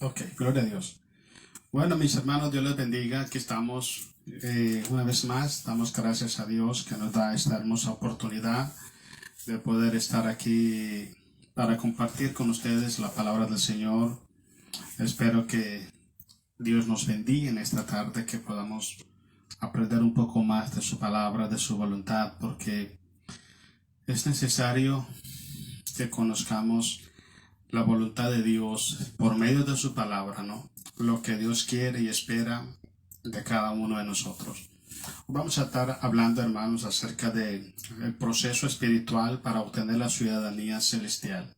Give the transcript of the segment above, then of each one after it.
Ok, gloria a Dios. Bueno, mis hermanos, Dios les bendiga. Aquí estamos una vez más. Damos gracias a Dios que nos da esta hermosa oportunidad de poder estar aquí para compartir con ustedes la palabra del Señor. Espero que Dios nos bendiga en esta tarde, que podamos aprender un poco más de su palabra, de su voluntad, porque es necesario que conozcamos la voluntad de Dios por medio de su palabra, ¿no? Lo que Dios quiere y espera de cada uno de nosotros. Vamos a estar hablando, hermanos, acerca del proceso espiritual para obtener la ciudadanía celestial.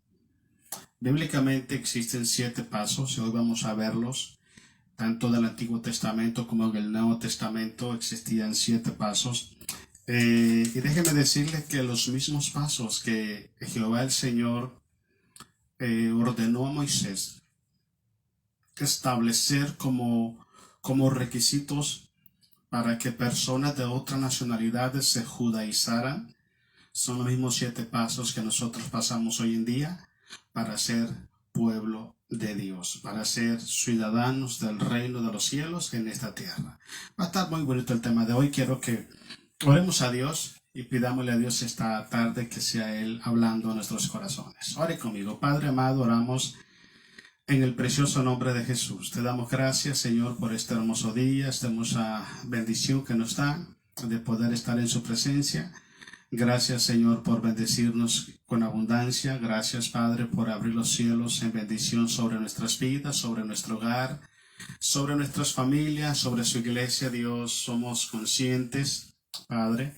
Bíblicamente existen 7 pasos y hoy vamos a verlos. Tanto del Antiguo Testamento como en el Nuevo Testamento existían 7 pasos. Y déjeme decirle que los mismos pasos que Jehová el Señor ordenó a Moisés establecer como requisitos para que personas de otras nacionalidades se judaizaran, son los mismos 7 pasos que nosotros pasamos hoy en día para ser pueblo de Dios, para ser ciudadanos del reino de los cielos en esta tierra. Va a estar muy bonito el tema de hoy. Quiero que oremos a Dios y pidámosle a Dios esta tarde que sea Él hablando a nuestros corazones. Ore conmigo. Padre amado, oramos en el precioso nombre de Jesús. Te damos gracias, Señor, por este hermoso día, esta hermosa bendición que nos da de poder estar en su presencia. Gracias, Señor, por bendecirnos con abundancia. Gracias, Padre, por abrir los cielos en bendición sobre nuestras vidas, sobre nuestro hogar, sobre nuestras familias, sobre su iglesia. Dios, somos conscientes, Padre,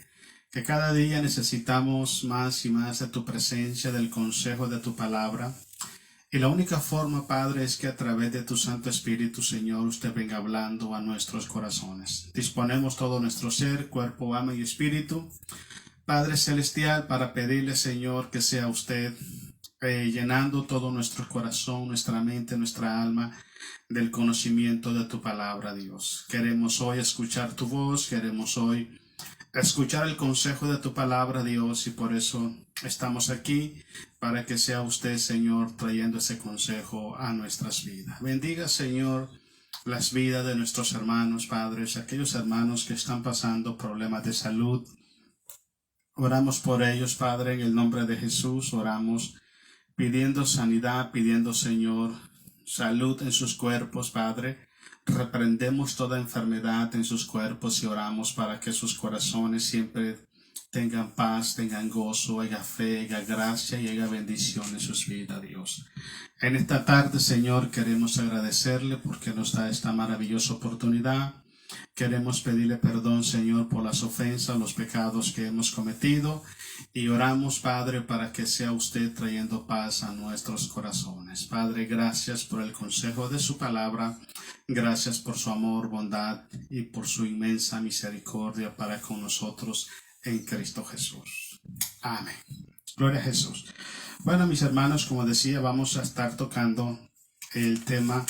que cada día necesitamos más y más de tu presencia, del consejo de tu palabra. Y la única forma, Padre, es que a través de tu Santo Espíritu, Señor, usted venga hablando a nuestros corazones. Disponemos todo nuestro ser, cuerpo, alma y espíritu, Padre Celestial, para pedirle, Señor, que sea usted llenando todo nuestro corazón, nuestra mente, nuestra alma, del conocimiento de tu palabra, Dios. Queremos hoy escuchar tu voz, queremos hoy escuchar el consejo de tu palabra, Dios, y por eso estamos aquí, para que sea usted, Señor, trayendo ese consejo a nuestras vidas. Bendiga, Señor, las vidas de nuestros hermanos, padres, aquellos hermanos que están pasando problemas de salud. Oramos por ellos, Padre, en el nombre de Jesús. Oramos pidiendo sanidad, pidiendo, Señor, salud en sus cuerpos, Padre. Reprendemos toda enfermedad en sus cuerpos y oramos para que sus corazones siempre tengan paz, tengan gozo, haya fe, haya gracia y haya bendición en sus vidas, Dios. En esta tarde, Señor, queremos agradecerle porque nos da esta maravillosa oportunidad. Queremos pedirle perdón, Señor, por las ofensas, los pecados que hemos cometido, y oramos, Padre, para que sea usted trayendo paz a nuestros corazones. Padre, gracias por el consejo de su palabra, gracias por su amor, bondad y por su inmensa misericordia para con nosotros en Cristo Jesús. Amén. Gloria a Jesús. Bueno, mis hermanos, como decía, vamos a estar tocando el tema,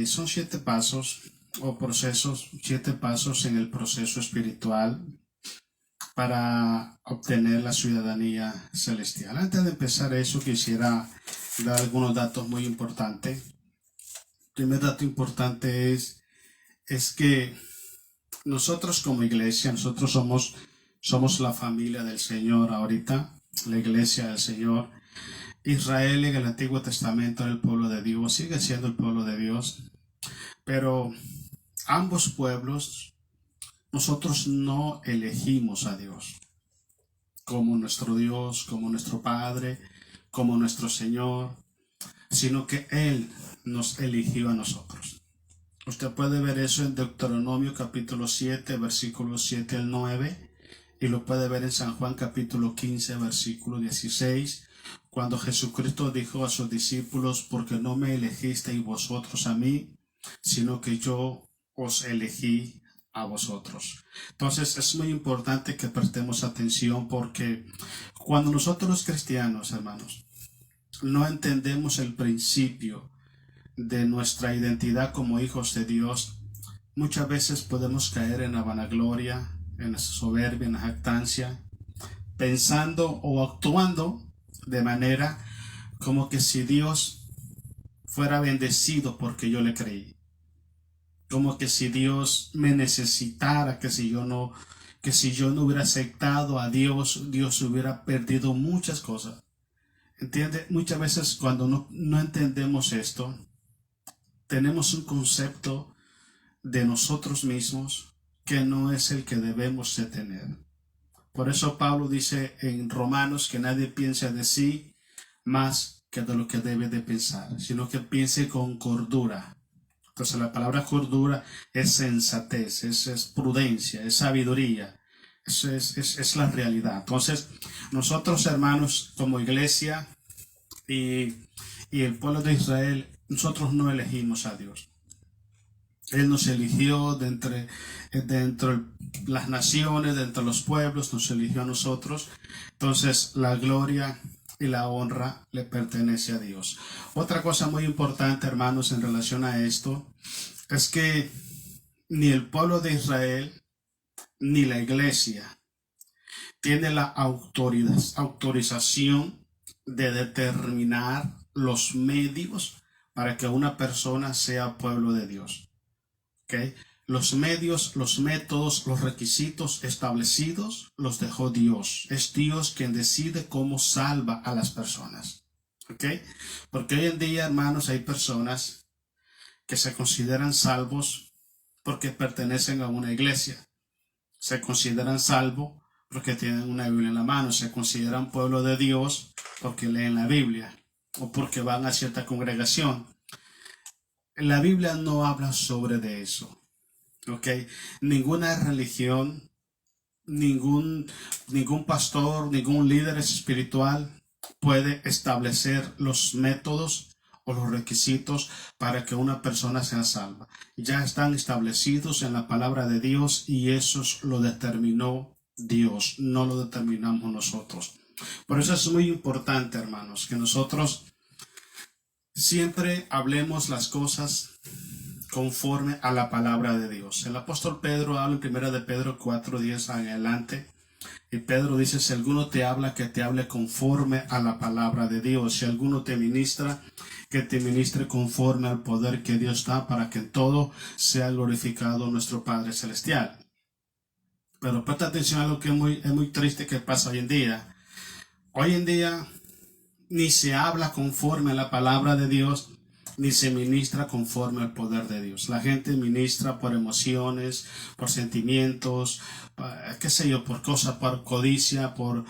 son 7 pasos o procesos, 7 pasos en el proceso espiritual para obtener la ciudadanía celestial. Antes de empezar eso, quisiera dar algunos datos muy importantes. El primer dato importante es que nosotros como iglesia, nosotros somos la familia del Señor ahorita, la iglesia del Señor. Israel en el Antiguo Testamento era el pueblo de Dios, sigue siendo el pueblo de Dios, pero ambos pueblos, nosotros no elegimos a Dios como nuestro Dios, como nuestro Padre, como nuestro Señor, sino que Él nos eligió a nosotros. Usted puede ver eso en Deuteronomio capítulo 7, versículos 7 al 9, y lo puede ver en San Juan capítulo 15, versículo 16, cuando Jesucristo dijo a sus discípulos: porque no me elegisteis vosotros a mí, sino que yo os elegí a vosotros. Entonces es muy importante que prestemos atención, porque cuando nosotros los cristianos, hermanos, no entendemos el principio de nuestra identidad como hijos de Dios, muchas veces podemos caer en la vanagloria, en la soberbia, en la jactancia, pensando o actuando de manera como que si Dios fuera bendecido porque yo le creí. Como que si Dios me necesitara, que si yo no hubiera aceptado a Dios, Dios hubiera perdido muchas cosas. ¿Entiende? Muchas veces cuando no entendemos esto, tenemos un concepto de nosotros mismos que no es el que debemos de tener. Por eso Pablo dice en Romanos que nadie piense de sí más que de lo que debe de pensar, sino que piense con cordura. Entonces la palabra cordura es sensatez, es prudencia, es sabiduría. Eso es la realidad. Entonces nosotros, hermanos, como iglesia y el pueblo de Israel, nosotros no elegimos a Dios. Él nos eligió de entre las naciones, de entre los pueblos, nos eligió a nosotros. Entonces la gloria y la honra le pertenece a Dios. Otra cosa muy importante, hermanos, en relación a esto, es que ni el pueblo de Israel ni la iglesia tiene la autorización de determinar los medios para que una persona sea pueblo de Dios. ¿Okay? Los medios, los métodos, los requisitos establecidos los dejó Dios. Es Dios quien decide cómo salva a las personas. ¿Okay? Porque hoy en día, hermanos, hay personas que se consideran salvos porque pertenecen a una iglesia. Se consideran salvos porque tienen una Biblia en la mano. Se consideran pueblo de Dios porque leen la Biblia o porque van a cierta congregación. La Biblia no habla sobre de eso. ¿Okay? Ninguna religión, ningún pastor, ningún líder espiritual puede establecer los métodos o los requisitos para que una persona sea salva. Ya están establecidos en la palabra de Dios y eso lo determinó Dios, no lo determinamos nosotros. Por eso es muy importante, hermanos, que nosotros siempre hablemos las cosas conforme a la palabra de Dios. El apóstol Pedro habla en 1 de Pedro 4:10 en adelante. Y Pedro dice, si alguno te habla, que te hable conforme a la palabra de Dios. Si alguno te ministra, que te ministre conforme al poder que Dios da, para que en todo sea glorificado nuestro Padre Celestial. Pero presta atención a lo que es muy triste que pasa hoy en día. Hoy en día ni se habla conforme a la palabra de Dios, ni se ministra conforme al poder de Dios. La gente ministra por emociones, por sentimientos, qué sé yo, por cosas, por codicia, por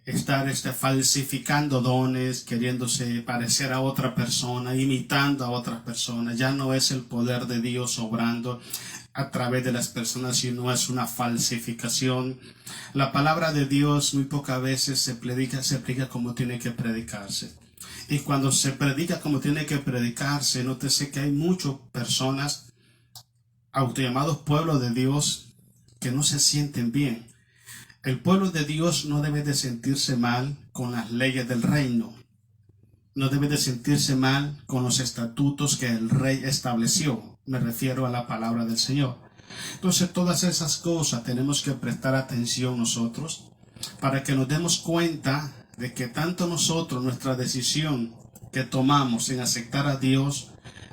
estar falsificando dones, queriéndose parecer a otra persona, imitando a otras personas. Ya no es el poder de Dios obrando a través de las personas, sino es una falsificación. La palabra de Dios muy pocas veces se predica como tiene que predicarse. Y cuando se predica como tiene que predicarse, nótese que hay muchas personas autollamados pueblo de Dios que no se sienten bien. El pueblo de Dios no debe de sentirse mal con las leyes del reino. No debe de sentirse mal con los estatutos que el rey estableció. Me refiero a la palabra del Señor. Entonces, todas esas cosas tenemos que prestar atención nosotros para que nos demos cuenta de que tanto nosotros, nuestra decisión que tomamos en aceptar a Dios,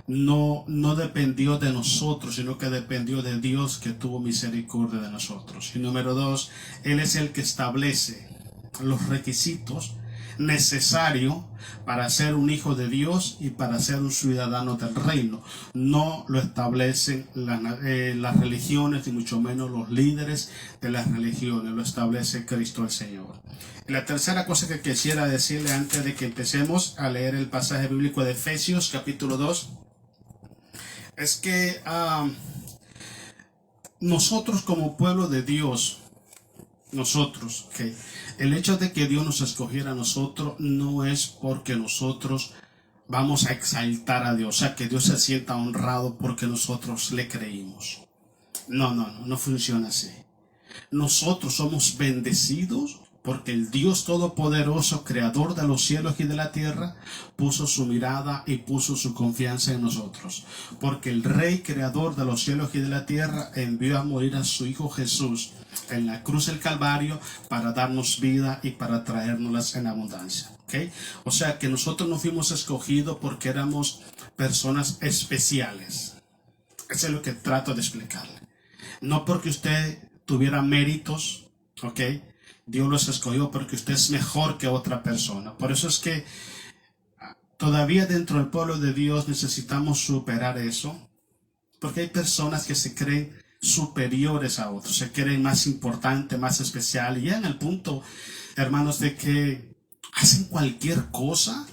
no dependió de nosotros, sino que dependió de Dios, que tuvo misericordia de nosotros. Y número 2, Él es el que establece los requisitos necesarios para ser un hijo de Dios y para ser un ciudadano del reino. No lo establecen las religiones, ni mucho menos los líderes de las religiones, lo establece Cristo el Señor. Y la tercera cosa que quisiera decirle antes de que empecemos a leer el pasaje bíblico de Efesios capítulo 2 es que nosotros como pueblo de Dios, el hecho de que Dios nos escogiera a nosotros no es porque nosotros vamos a exaltar a Dios, o sea, que Dios se sienta honrado porque nosotros le creímos. No funciona así. Nosotros somos bendecidos porque el Dios Todopoderoso, Creador de los cielos y de la tierra, puso su mirada y puso su confianza en nosotros. Porque el Rey Creador de los cielos y de la tierra envió a morir a su Hijo Jesús en la cruz del Calvario para darnos vida y para traérnoslas en abundancia. ¿ok? O sea que nosotros no fuimos escogidos porque éramos personas especiales. Eso es lo que trato de explicarle. No porque usted tuviera méritos, ¿ok? Dios los escogió porque usted es mejor que otra persona. Por eso es que todavía dentro del pueblo de Dios necesitamos superar eso. Porque hay personas que se creen superiores a otros, se creen más importantes, más especiales. Y ya en el punto, hermanos, de que hacen cualquier cosa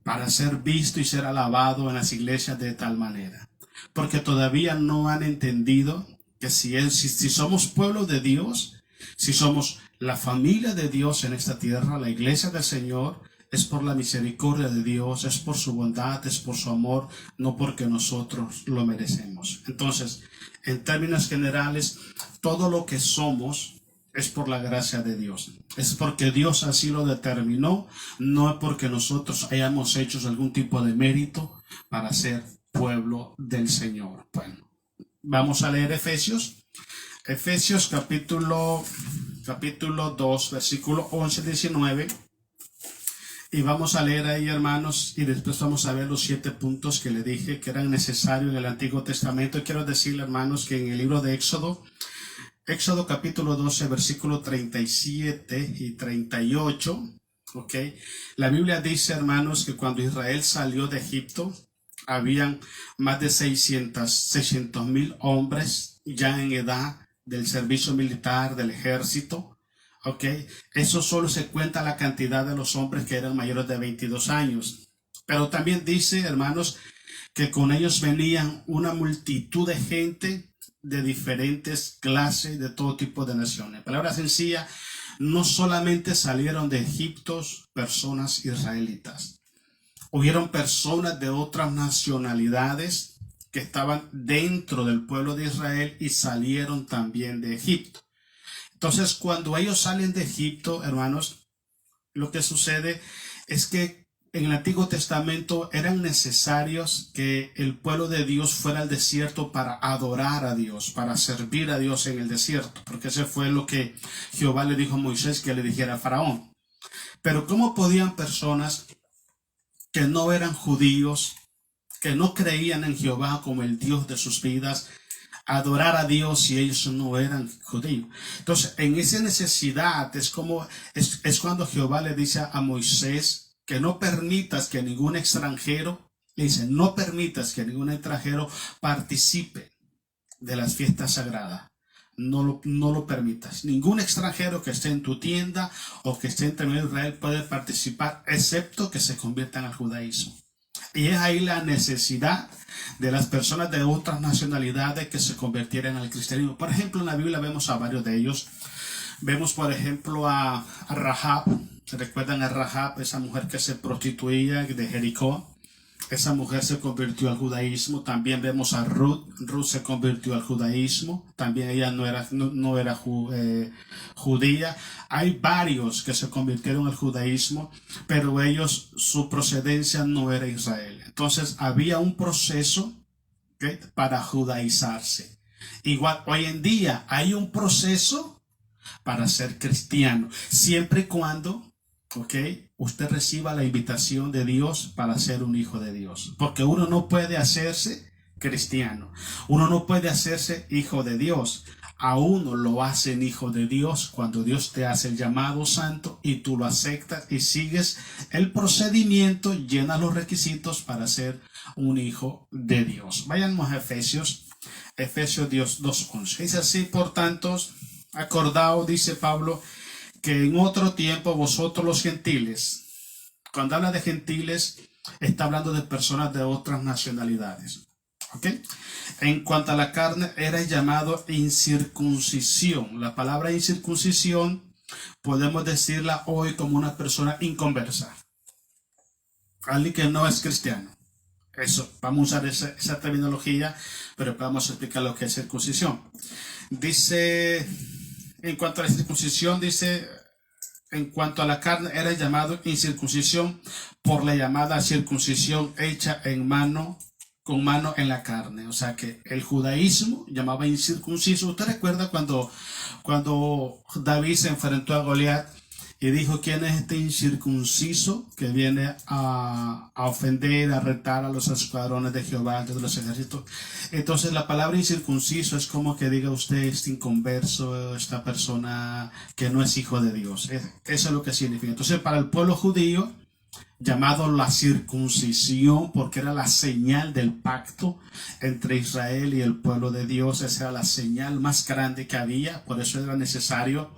para ser visto y ser alabado en las iglesias de tal manera. Porque todavía no han entendido que si somos pueblo de Dios, si somos la familia de Dios en esta tierra, la iglesia del Señor, es por la misericordia de Dios, es por su bondad, es por su amor, no porque nosotros lo merecemos. Entonces, en términos generales, todo lo que somos es por la gracia de Dios. Es porque Dios así lo determinó, no es porque nosotros hayamos hecho algún tipo de mérito para ser pueblo del Señor. Bueno, vamos a leer Efesios. Efesios capítulo 2, versículo 11-19. Y vamos a leer ahí, hermanos, y después vamos a ver los 7 puntos que le dije que eran necesarios en el Antiguo Testamento. Y quiero decirle, hermanos, que en el libro de Éxodo capítulo 12, versículo 37 y 38, ¿ok? La Biblia dice, hermanos, que cuando Israel salió de Egipto, habían más de 600,000 hombres ya en edad del servicio militar, del ejército. Ok, eso solo se cuenta la cantidad de los hombres que eran mayores de 22 años. Pero también dice, hermanos, que con ellos venían una multitud de gente de diferentes clases, de todo tipo de naciones. Palabra sencilla, no solamente salieron de Egipto personas israelitas. Hubieron personas de otras nacionalidades que estaban dentro del pueblo de Israel y salieron también de Egipto. Entonces, cuando ellos salen de Egipto, hermanos, lo que sucede es que en el Antiguo Testamento eran necesarios que el pueblo de Dios fuera al desierto para adorar a Dios, para servir a Dios en el desierto, porque eso fue lo que Jehová le dijo a Moisés que le dijera a Faraón. Pero ¿cómo podían personas que no eran judíos, que no creían en Jehová como el Dios de sus vidas, adorar a Dios si ellos no eran judíos? Entonces, en esa necesidad es cuando Jehová le dice a Moisés que no permitas que ningún extranjero, le dice, no permitas que ningún extranjero participe de las fiestas sagradas. No lo permitas. Ningún extranjero que esté en tu tienda o que esté en territorio de Israel puede participar, excepto que se conviertan al judaísmo. Y es ahí la necesidad de las personas de otras nacionalidades que se convirtieran al cristianismo. Por ejemplo, en la Biblia vemos a varios de ellos. Vemos, por ejemplo, a Rahab. ¿Se recuerdan a Rahab, esa mujer que se prostituía de Jericó? Esa mujer se convirtió al judaísmo. También vemos a Ruth. Ruth se convirtió al judaísmo. También ella no era judía. Hay varios que se convirtieron al judaísmo, pero ellos, su procedencia no era Israel. Entonces había un proceso, ¿okay?, para judaizarse. Igual hoy en día hay un proceso para ser cristiano, siempre y cuando, usted reciba la invitación de Dios para ser un hijo de Dios. Porque uno no puede hacerse cristiano, uno no puede hacerse hijo de Dios. A uno lo hacen hijo de Dios cuando Dios te hace el llamado santo y tú lo aceptas y sigues el procedimiento, llenas los requisitos para ser un hijo de Dios. Vayamos a Efesios 2:11. Dice así: por tanto, acordaos, dice Pablo, que en otro tiempo vosotros los gentiles, cuando habla de gentiles, está hablando de personas de otras nacionalidades. En cuanto a la carne, era llamado incircuncisión. La palabra incircuncisión podemos decirla hoy como una persona inconversa, alguien que no es cristiano. Eso, vamos a usar esa terminología, pero vamos a explicar lo que es circuncisión. Dice, en cuanto a la circuncisión, dice, en cuanto a la carne, era llamado incircuncisión por la llamada circuncisión hecha con mano en la carne. O sea que el judaísmo llamaba incircunciso. ¿Usted recuerda cuando David se enfrentó a Goliat y dijo: ¿quién es este incircunciso que viene a ofender, a retar a los escuadrones de Jehová, de los ejércitos? Entonces la palabra incircunciso es como que diga usted, este inconverso, esta persona que no es hijo de Dios. Eso es lo que significa. Entonces para el pueblo judío, llamado la circuncisión, porque era la señal del pacto entre Israel y el pueblo de Dios. Esa era la señal más grande que había, por eso era necesario,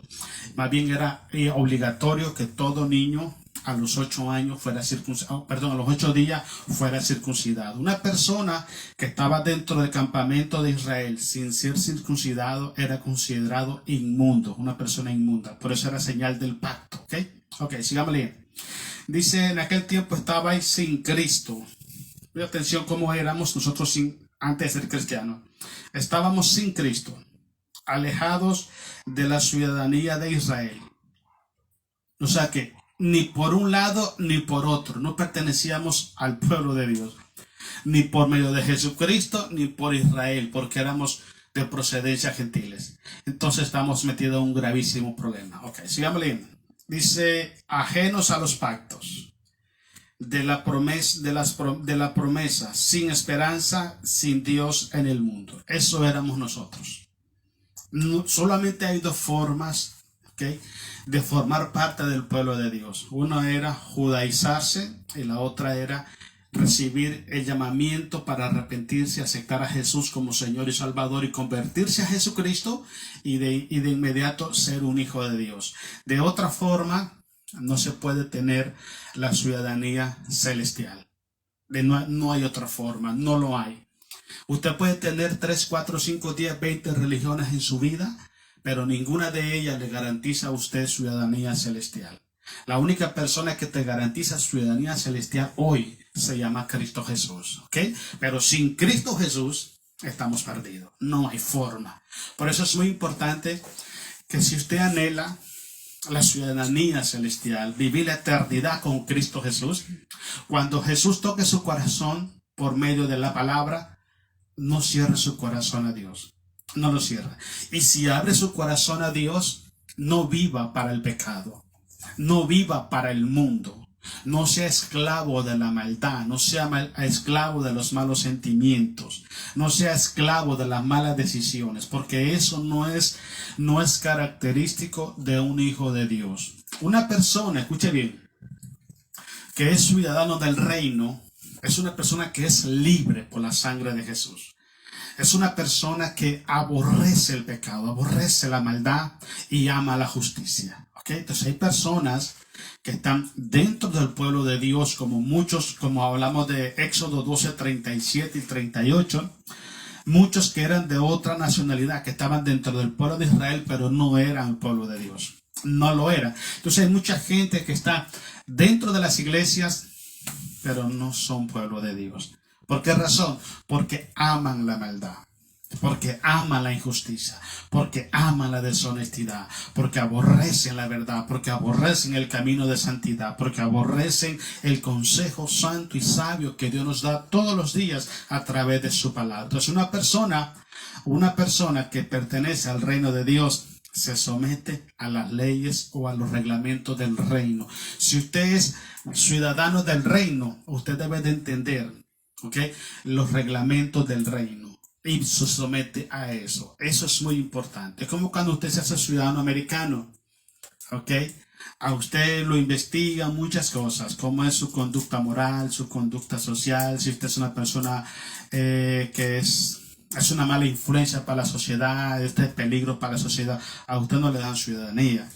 más bien era obligatorio que todo niño a los 8 años fuera circuncidado, a los 8 días fuera circuncidado. Una persona que estaba dentro del campamento de Israel sin ser circuncidado era considerado inmundo, una persona inmunda, por eso era señal del pacto. Ok, sigamos leyendo. Dice: en aquel tiempo estabais sin Cristo. Mira atención cómo éramos nosotros antes de ser cristianos. Estábamos sin Cristo, alejados de la ciudadanía de Israel. O sea que ni por un lado ni por otro no pertenecíamos al pueblo de Dios, ni por medio de Jesucristo ni por Israel, porque éramos de procedencia gentiles. Entonces estamos metidos en un gravísimo problema. Ok, sigamos leyendo. Dice: ajenos a los pactos, de la promesa, sin esperanza, sin Dios en el mundo. Eso éramos nosotros. No, solamente hay dos formas, de formar parte del pueblo de Dios. Una era judaizarse y la otra era recibir el llamamiento para arrepentirse, aceptar a Jesús como Señor y Salvador y convertirse a Jesucristo y de inmediato ser un hijo de Dios. De otra forma, no se puede tener la ciudadanía celestial. No hay otra forma, no lo hay. Usted puede tener 3, 4, 5, 10, 20 religiones en su vida, pero ninguna de ellas le garantiza a usted ciudadanía celestial. La única persona que te garantiza ciudadanía celestial hoy se llama Cristo Jesús, Pero sin Cristo Jesús estamos perdidos. No hay forma. Por eso es muy importante que si usted anhela la ciudadanía celestial, vivir la eternidad con Cristo Jesús, cuando Jesús toque su corazón por medio de la palabra, no cierre su corazón a Dios. No lo cierre. Y si abre su corazón a Dios, no viva para el pecado. No viva para el mundo. No sea esclavo de la maldad. No sea esclavo de los malos sentimientos. No sea esclavo de las malas decisiones. Porque eso no es característico de un hijo de Dios. Una persona, escuche bien, que es ciudadano del reino, es una persona que es libre por la sangre de Jesús. Es una persona que aborrece el pecado, aborrece la maldad y ama la justicia. Entonces hay personas que están dentro del pueblo de Dios, como muchos, como hablamos de Éxodo 12, 37 y 38, muchos que eran de otra nacionalidad, que estaban dentro del pueblo de Israel, pero no eran el pueblo de Dios. No lo era. Entonces hay mucha gente que está dentro de las iglesias, pero no son pueblo de Dios. ¿Por qué razón? Porque aman la maldad, porque aman la injusticia, porque aman la deshonestidad, porque aborrecen la verdad, porque aborrecen el camino de santidad, porque aborrecen el consejo santo y sabio que Dios nos da todos los días a través de su palabra. Entonces una persona que pertenece al reino de Dios se somete a las leyes o a los reglamentos del reino. Si usted es ciudadano del reino, usted debe de entender los reglamentos del reino y se somete a eso. Eso es muy importante. Es como cuando usted se hace ciudadano americano, a usted lo investiga muchas cosas, cómo es su conducta moral, su conducta social, si usted es una persona que es una mala influencia para la sociedad, este es peligro para la sociedad. A usted no le dan ciudadanía,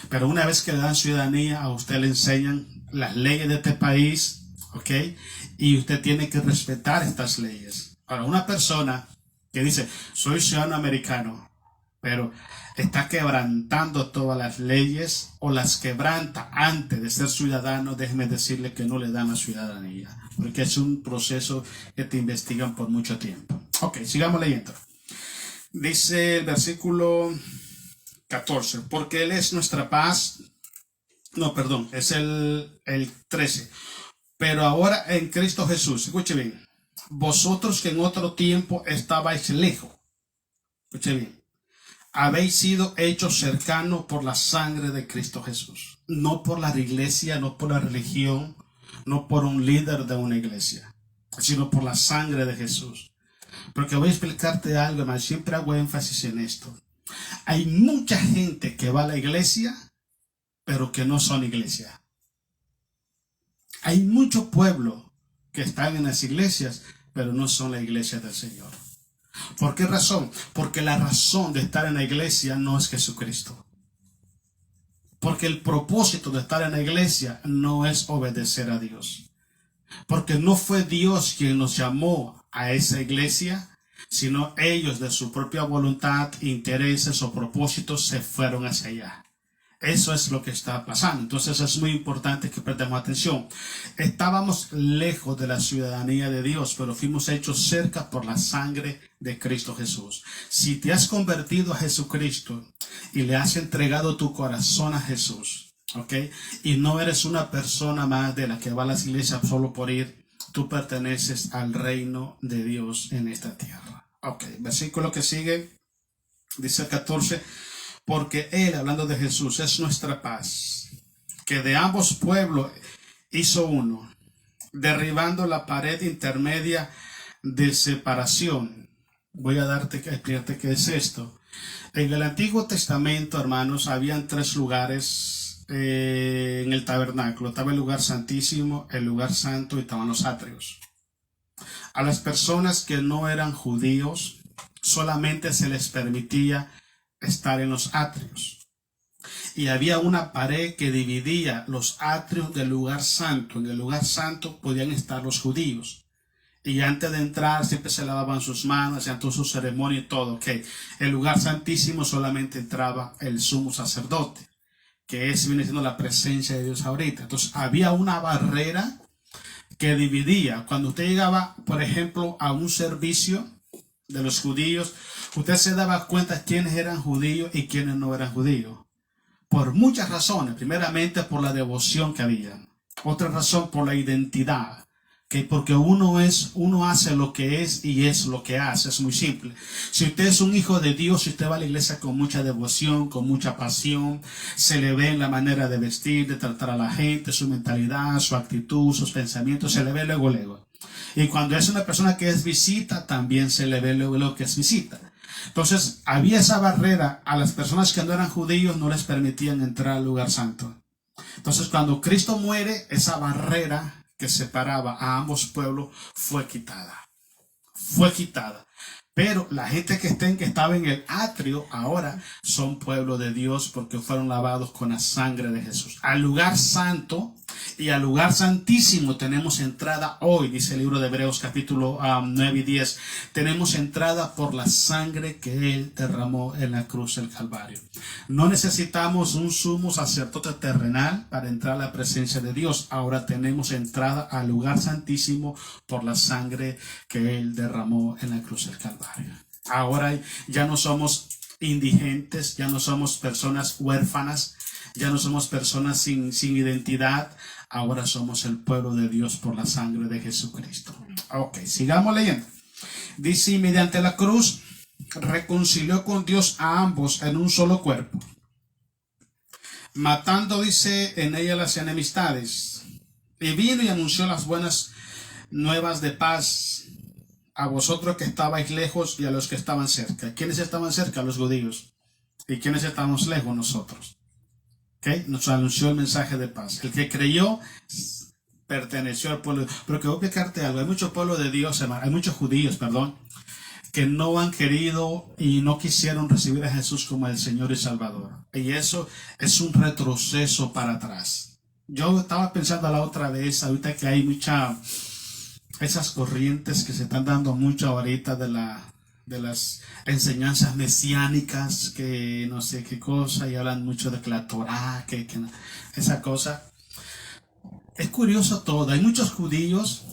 pero una vez que le dan ciudadanía, a usted le enseñan las leyes de este país, y usted tiene que respetar estas leyes. Ahora, una persona que dice: soy ciudadano americano, pero está quebrantando todas las leyes o las quebranta antes de ser ciudadano, déjeme decirle que no le dan la ciudadanía, porque es un proceso que te investigan por mucho tiempo. Sigamos leyendo. Dice el versículo 14: porque Él es nuestra paz. No, perdón, es el 13. Pero ahora en Cristo Jesús, escuche bien, vosotros que en otro tiempo estabais lejos, escuche bien, habéis sido hechos cercanos por la sangre de Cristo Jesús. No por la iglesia, no por la religión, no por un líder de una iglesia, sino por la sangre de Jesús. Porque voy a explicarte algo, hermano. Siempre hago énfasis en esto. Hay mucha gente que va a la iglesia, pero que no son iglesia. Hay mucho pueblo que están en las iglesias, pero no son la iglesia del Señor. ¿Por qué razón? Porque la razón de estar en la iglesia no es Jesucristo. Porque el propósito de estar en la iglesia no es obedecer a Dios. Porque no fue Dios quien nos llamó a esa iglesia, sino ellos de su propia voluntad, intereses o propósitos se fueron hacia allá. Eso es lo que está pasando. Entonces es muy importante que prestemos atención. Estábamos lejos de la ciudadanía de Dios, pero fuimos hechos cerca por la sangre de Cristo Jesús. Si te has convertido a Jesucristo y le has entregado tu corazón a Jesús, ¿ok? Y no eres una persona más de la que va a las iglesias solo por ir, tú perteneces al reino de Dios en esta tierra. Ok, versículo que sigue, dice el 14. Porque Él, hablando de Jesús, es nuestra paz, que de ambos pueblos hizo uno, derribando la pared intermedia de separación. Voy a explicarte qué es esto. En el Antiguo Testamento, hermanos, habían 3 lugares en el tabernáculo. Estaba el lugar santísimo, el lugar santo y estaban los atrios. A las personas que no eran judíos, solamente se les permitía estar en los atrios, y había una pared que dividía los atrios del lugar santo. En el lugar santo podían estar los judíos, y antes de entrar siempre se lavaban sus manos, hacían toda su ceremonia y todo. Okay. El lugar santísimo solamente entraba el sumo sacerdote, que viene siendo la presencia de Dios ahorita. Entonces había una barrera que dividía. Cuando usted llegaba, por ejemplo, a un servicio de los judíos, usted se daba cuenta quiénes eran judíos y quiénes no eran judíos. Por muchas razones. Primeramente por la devoción que había. Otra razón por la identidad. Que porque uno hace lo que es y es lo que hace. Es muy simple. Si usted es un hijo de Dios, si usted va a la iglesia con mucha devoción, con mucha pasión, se le ve en la manera de vestir, de tratar a la gente, su mentalidad, su actitud, sus pensamientos, se le ve luego. Y cuando es una persona que es visita, también se le ve luego que es visita. Entonces había esa barrera. A las personas que no eran judíos no les permitían entrar al lugar santo. Entonces cuando Cristo muere, esa barrera que separaba a ambos pueblos fue quitada. Pero la gente que estaba en el atrio ahora son pueblo de Dios, porque fueron lavados con la sangre de Jesús. Al lugar santo y al lugar santísimo tenemos entrada hoy, dice el libro de Hebreos capítulo 9 y 10. Tenemos entrada por la sangre que Él derramó en la cruz del Calvario. No necesitamos un sumo sacerdote terrenal para entrar a la presencia de Dios. Ahora tenemos entrada al lugar santísimo por la sangre que Él derramó en la cruz del Calvario. Ahora ya no somos indigentes, ya no somos personas huérfanas, ya no somos personas sin identidad. Ahora somos el pueblo de Dios por la sangre de Jesucristo. Ok, sigamos leyendo. Dice, y mediante la cruz reconcilió con Dios a ambos en un solo cuerpo, matando, dice, en ella las enemistades. Y vino y anunció las buenas nuevas de paz a vosotros que estabais lejos y a los que estaban cerca. ¿Quiénes estaban cerca? Los judíos. ¿Y quiénes estábamos lejos? Nosotros. ¿Okay? Nos anunció el mensaje de paz. El que creyó perteneció al pueblo. Pero que voy a explicarte algo. Hay mucho pueblo de Dios, hermano. Hay muchos judíos, que no han querido y no quisieron recibir a Jesús como el Señor y Salvador. Y eso es un retroceso para atrás. Yo estaba pensando la otra vez, ahorita que hay esas corrientes que se están dando mucho ahorita de las enseñanzas mesiánicas, que no sé qué cosa, y hablan mucho de que la Torá, que esa cosa. Es curioso todo. Hay muchos judíos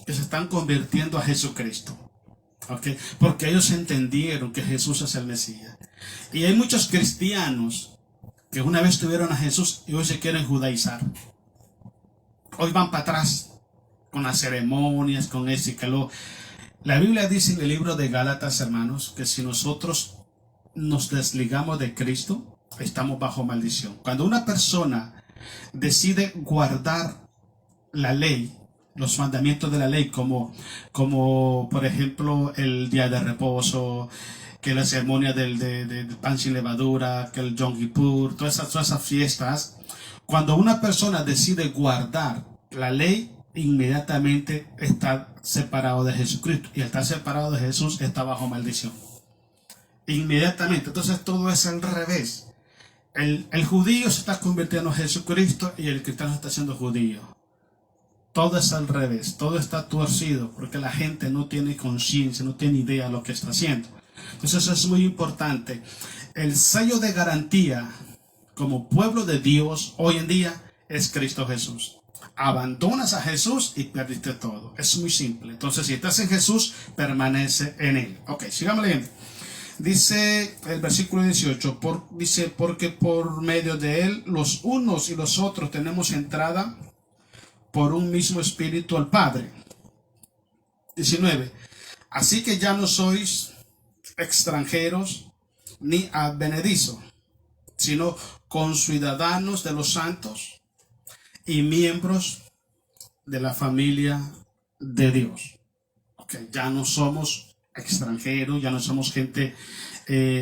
que se están convirtiendo a Jesucristo. ¿Okay? Porque ellos entendieron que Jesús es el Mesías. Y hay muchos cristianos que una vez tuvieron a Jesús y hoy se quieren judaizar. Hoy van para atrás con las ceremonias, con eso y que lo. La Biblia dice en el libro de Gálatas, hermanos, que si nosotros nos desligamos de Cristo, estamos bajo maldición. Cuando una persona decide guardar la ley, los mandamientos de la ley, como por ejemplo el día de reposo, que la ceremonia del pan sin levadura, que el Yom Kippur, todas esas fiestas, cuando una persona decide guardar la ley, inmediatamente está separado de Jesucristo, y al estar separado de Jesús está bajo maldición. Inmediatamente. Entonces todo es al revés. El judío se está convirtiendo en Jesucristo y el cristiano está siendo judío. Todo es al revés, todo está torcido porque la gente no tiene conciencia, no tiene idea de lo que está haciendo. Entonces eso es muy importante. El sello de garantía como pueblo de Dios hoy en día es Cristo Jesús. Abandonas a Jesús y perdiste todo. Es muy simple. Entonces si estás en Jesús, permanece en Él. Ok, sigamos leyendo. Dice el versículo 18, dice, porque por medio de Él los unos y los otros tenemos entrada por un mismo espíritu al Padre. 19, así que ya no sois extranjeros ni advenedizos, sino conciudadanos de los santos y miembros de la familia de Dios. Okay, ya no somos extranjeros, ya no somos gente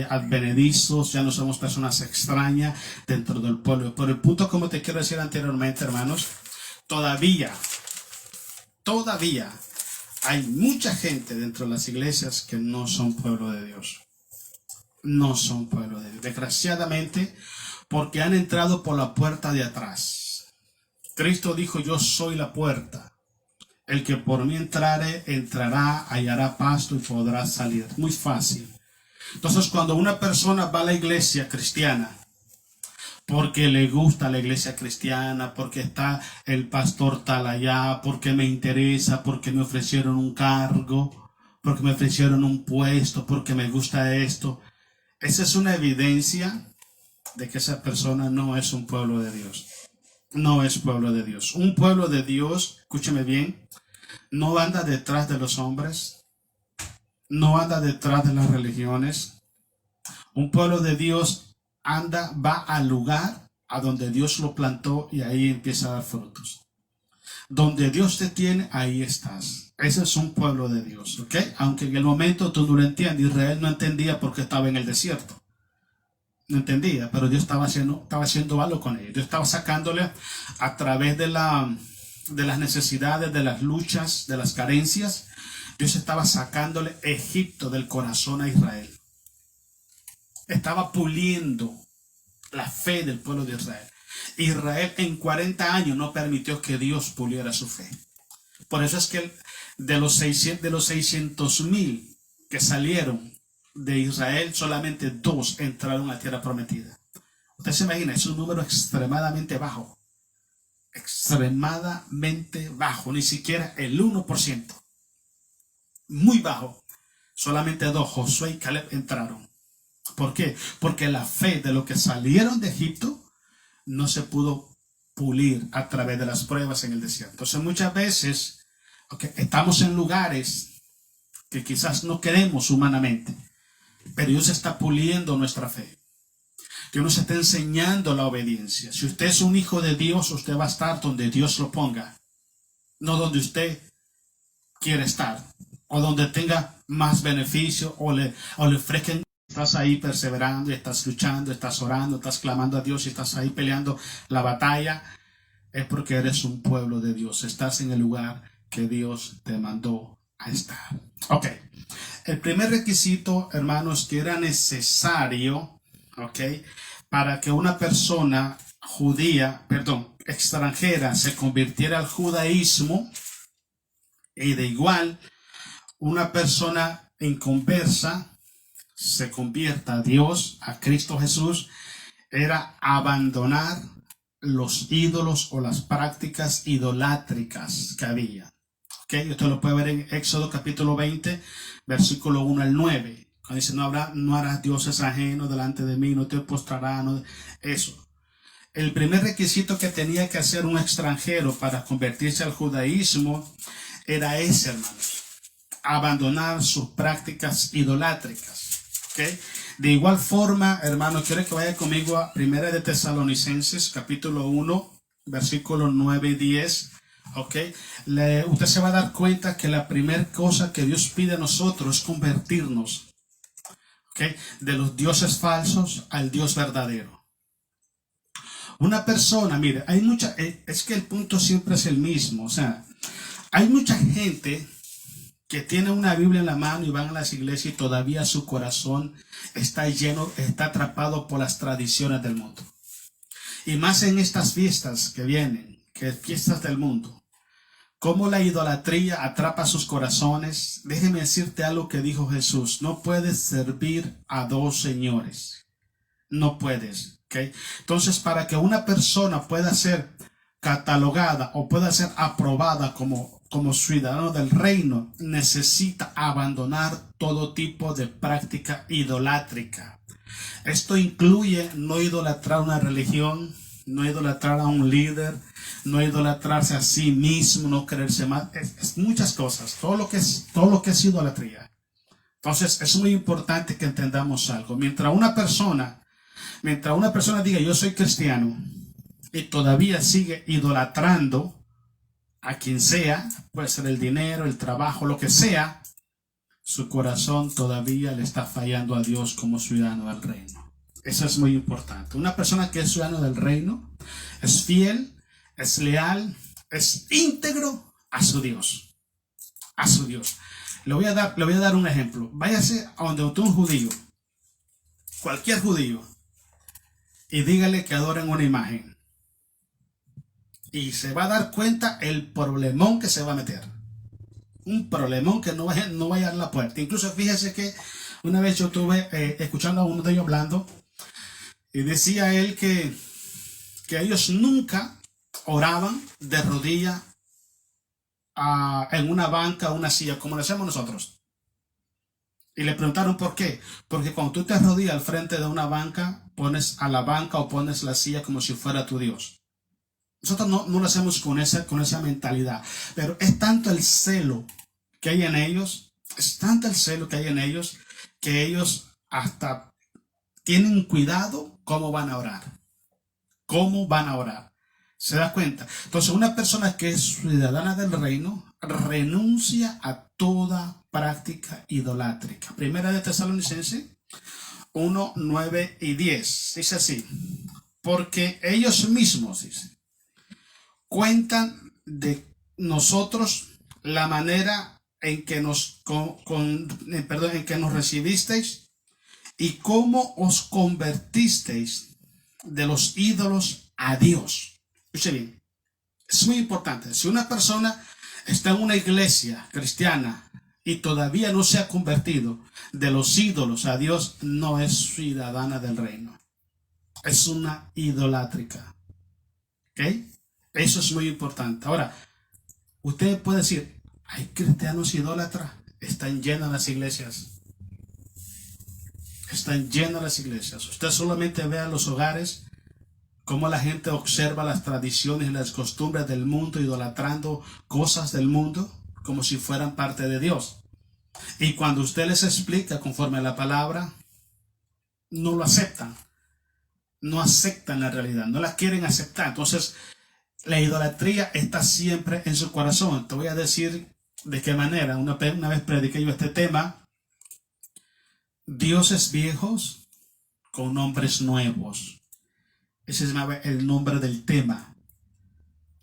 advenedizos, ya no somos personas extrañas dentro del pueblo. Por el punto, como te quiero decir anteriormente, hermanos, todavía hay mucha gente dentro de las iglesias que no son pueblo de Dios. No son pueblo de Dios. Desgraciadamente, porque han entrado por la puerta de atrás. Cristo dijo, yo soy la puerta. El que por mí entrare, entrará, hallará pasto y podrá salir. Muy fácil. Entonces, cuando una persona va a la iglesia cristiana, porque le gusta la iglesia cristiana, porque está el pastor tal allá, porque me interesa, porque me ofrecieron un cargo, porque me ofrecieron un puesto, porque me gusta esto. Esa es una evidencia de que esa persona no es un pueblo de Dios. No es pueblo de Dios. Un pueblo de Dios, escúcheme bien, no anda detrás de los hombres, no anda detrás de las religiones. Un pueblo de Dios va al lugar a donde Dios lo plantó y ahí empieza a dar frutos. Donde Dios te tiene, ahí estás. Ese es un pueblo de Dios, ¿ok? Aunque en el momento tú no lo entiendes. Israel no entendía porque estaba en el desierto. No entendía, pero Dios estaba haciendo algo con ellos. Dios estaba sacándole a través de las necesidades, de las luchas, de las carencias. Dios estaba sacándole Egipto del corazón a Israel. Estaba puliendo la fe del pueblo de Israel. Israel en 40 años no permitió que Dios puliera su fe. Por eso es que de los 600,000 que salieron de Israel, solamente 2 entraron a la tierra prometida. Usted se imagina, es un número extremadamente bajo. Extremadamente bajo, ni siquiera el 1%. Muy bajo. Solamente 2, Josué y Caleb, entraron. ¿Por qué? Porque la fe de los que salieron de Egipto no se pudo pulir a través de las pruebas en el desierto. Entonces muchas veces estamos en lugares que quizás no queremos humanamente, pero Dios está puliendo nuestra fe. Dios nos está enseñando la obediencia. Si usted es un hijo de Dios, usted va a estar donde Dios lo ponga, no donde usted quiere estar, o donde tenga más beneficio, o le ofrezcan. Estás ahí perseverando, estás luchando, estás orando, estás clamando a Dios y estás ahí peleando la batalla, es porque eres un pueblo de Dios. Estás en el lugar que Dios te mandó a estar. Ok. El primer requisito, hermanos, que era necesario, para que una persona extranjera se convirtiera al judaísmo, y de igual, una persona inconversa se convierta a Dios, a Cristo Jesús, era abandonar los ídolos o las prácticas idolátricas que había. Usted lo puede ver en Éxodo capítulo 20, versículo 1 al 9. Cuando dice, no harás dioses ajenos delante de mí, no te postrarás, eso. El primer requisito que tenía que hacer un extranjero para convertirse al judaísmo era ese, hermanos: abandonar sus prácticas idolátricas. ¿Okay? De igual forma, hermano, quiero que vaya conmigo a Primera de Tesalonicenses, capítulo 1, versículos 9 y 10. ¿Okay? Usted se va a dar cuenta que la primera cosa que Dios pide a nosotros es convertirnos, ¿okay?, de los dioses falsos al Dios verdadero. Una persona, mire, hay mucha, es que el punto siempre es el mismo. O sea, hay mucha gente que tiene una Biblia en la mano y van a las iglesias y todavía su corazón está lleno, está atrapado por las tradiciones del mundo. Y más en estas fiestas que vienen, que fiestas del mundo. Cómo la idolatría atrapa sus corazones. Déjeme decirte algo que dijo Jesús. No puedes servir a dos señores. No puedes. ¿Okay? Entonces, para que una persona pueda ser catalogada o pueda ser aprobada como ciudadano del reino, necesita abandonar todo tipo de práctica idolátrica. Esto incluye no idolatrar una religión, no idolatrar a un líder, no idolatrarse a sí mismo, no creerse más. Es muchas cosas. Todo lo que es idolatría. Entonces, es muy importante que entendamos algo. Mientras una persona diga yo soy cristiano y todavía sigue idolatrando a quien sea, puede ser el dinero, el trabajo, lo que sea, su corazón todavía le está fallando a Dios como ciudadano del reino. Eso es muy importante. Una persona que es ciudadano del reino es fiel, es leal, es íntegro a su Dios. A su Dios. Le voy a dar un ejemplo. Váyase a donde un judío, cualquier judío, y dígale que adoren una imagen. Y se va a dar cuenta el problemón que se va a meter. Un problemón que no vaya a dar la puerta. Incluso fíjese que una vez yo estuve escuchando a uno de ellos hablando y decía él que ellos nunca oraban de rodillas en una banca o una silla como lo hacemos nosotros. Y le preguntaron por qué. Porque cuando tú te arrodillas al frente de una banca, pones a la banca o pones la silla como si fuera tu Dios. Nosotros no lo hacemos con esa mentalidad. Pero es tanto el celo que hay en ellos, que ellos hasta tienen cuidado cómo van a orar. ¿Cómo van a orar? ¿Se da cuenta? Entonces, una persona que es ciudadana del reino renuncia a toda práctica idolátrica. Primera de Tesalonicenses 1, 9 y 10. Dice así. Porque ellos mismos, dice, cuentan de nosotros la manera en que nos recibisteis y cómo os convertisteis de los ídolos a Dios. Escuche bien, es muy importante. Si una persona está en una iglesia cristiana y todavía no se ha convertido de los ídolos a Dios, no es ciudadana del reino. Es una idolátrica. ¿Ok? Eso es muy importante. Ahora, usted puede decir, hay cristianos idólatras. Están llenas las iglesias. Están llenas las iglesias. Usted solamente vea los hogares, cómo la gente observa las tradiciones y las costumbres del mundo, idolatrando cosas del mundo como si fueran parte de Dios. Y cuando usted les explica conforme a la palabra, no lo aceptan. No aceptan la realidad, no la quieren aceptar. Entonces, la idolatría está siempre en su corazón. Te voy a decir de qué manera. Una vez prediqué yo este tema. Dioses viejos con nombres nuevos. Ese es el nombre del tema.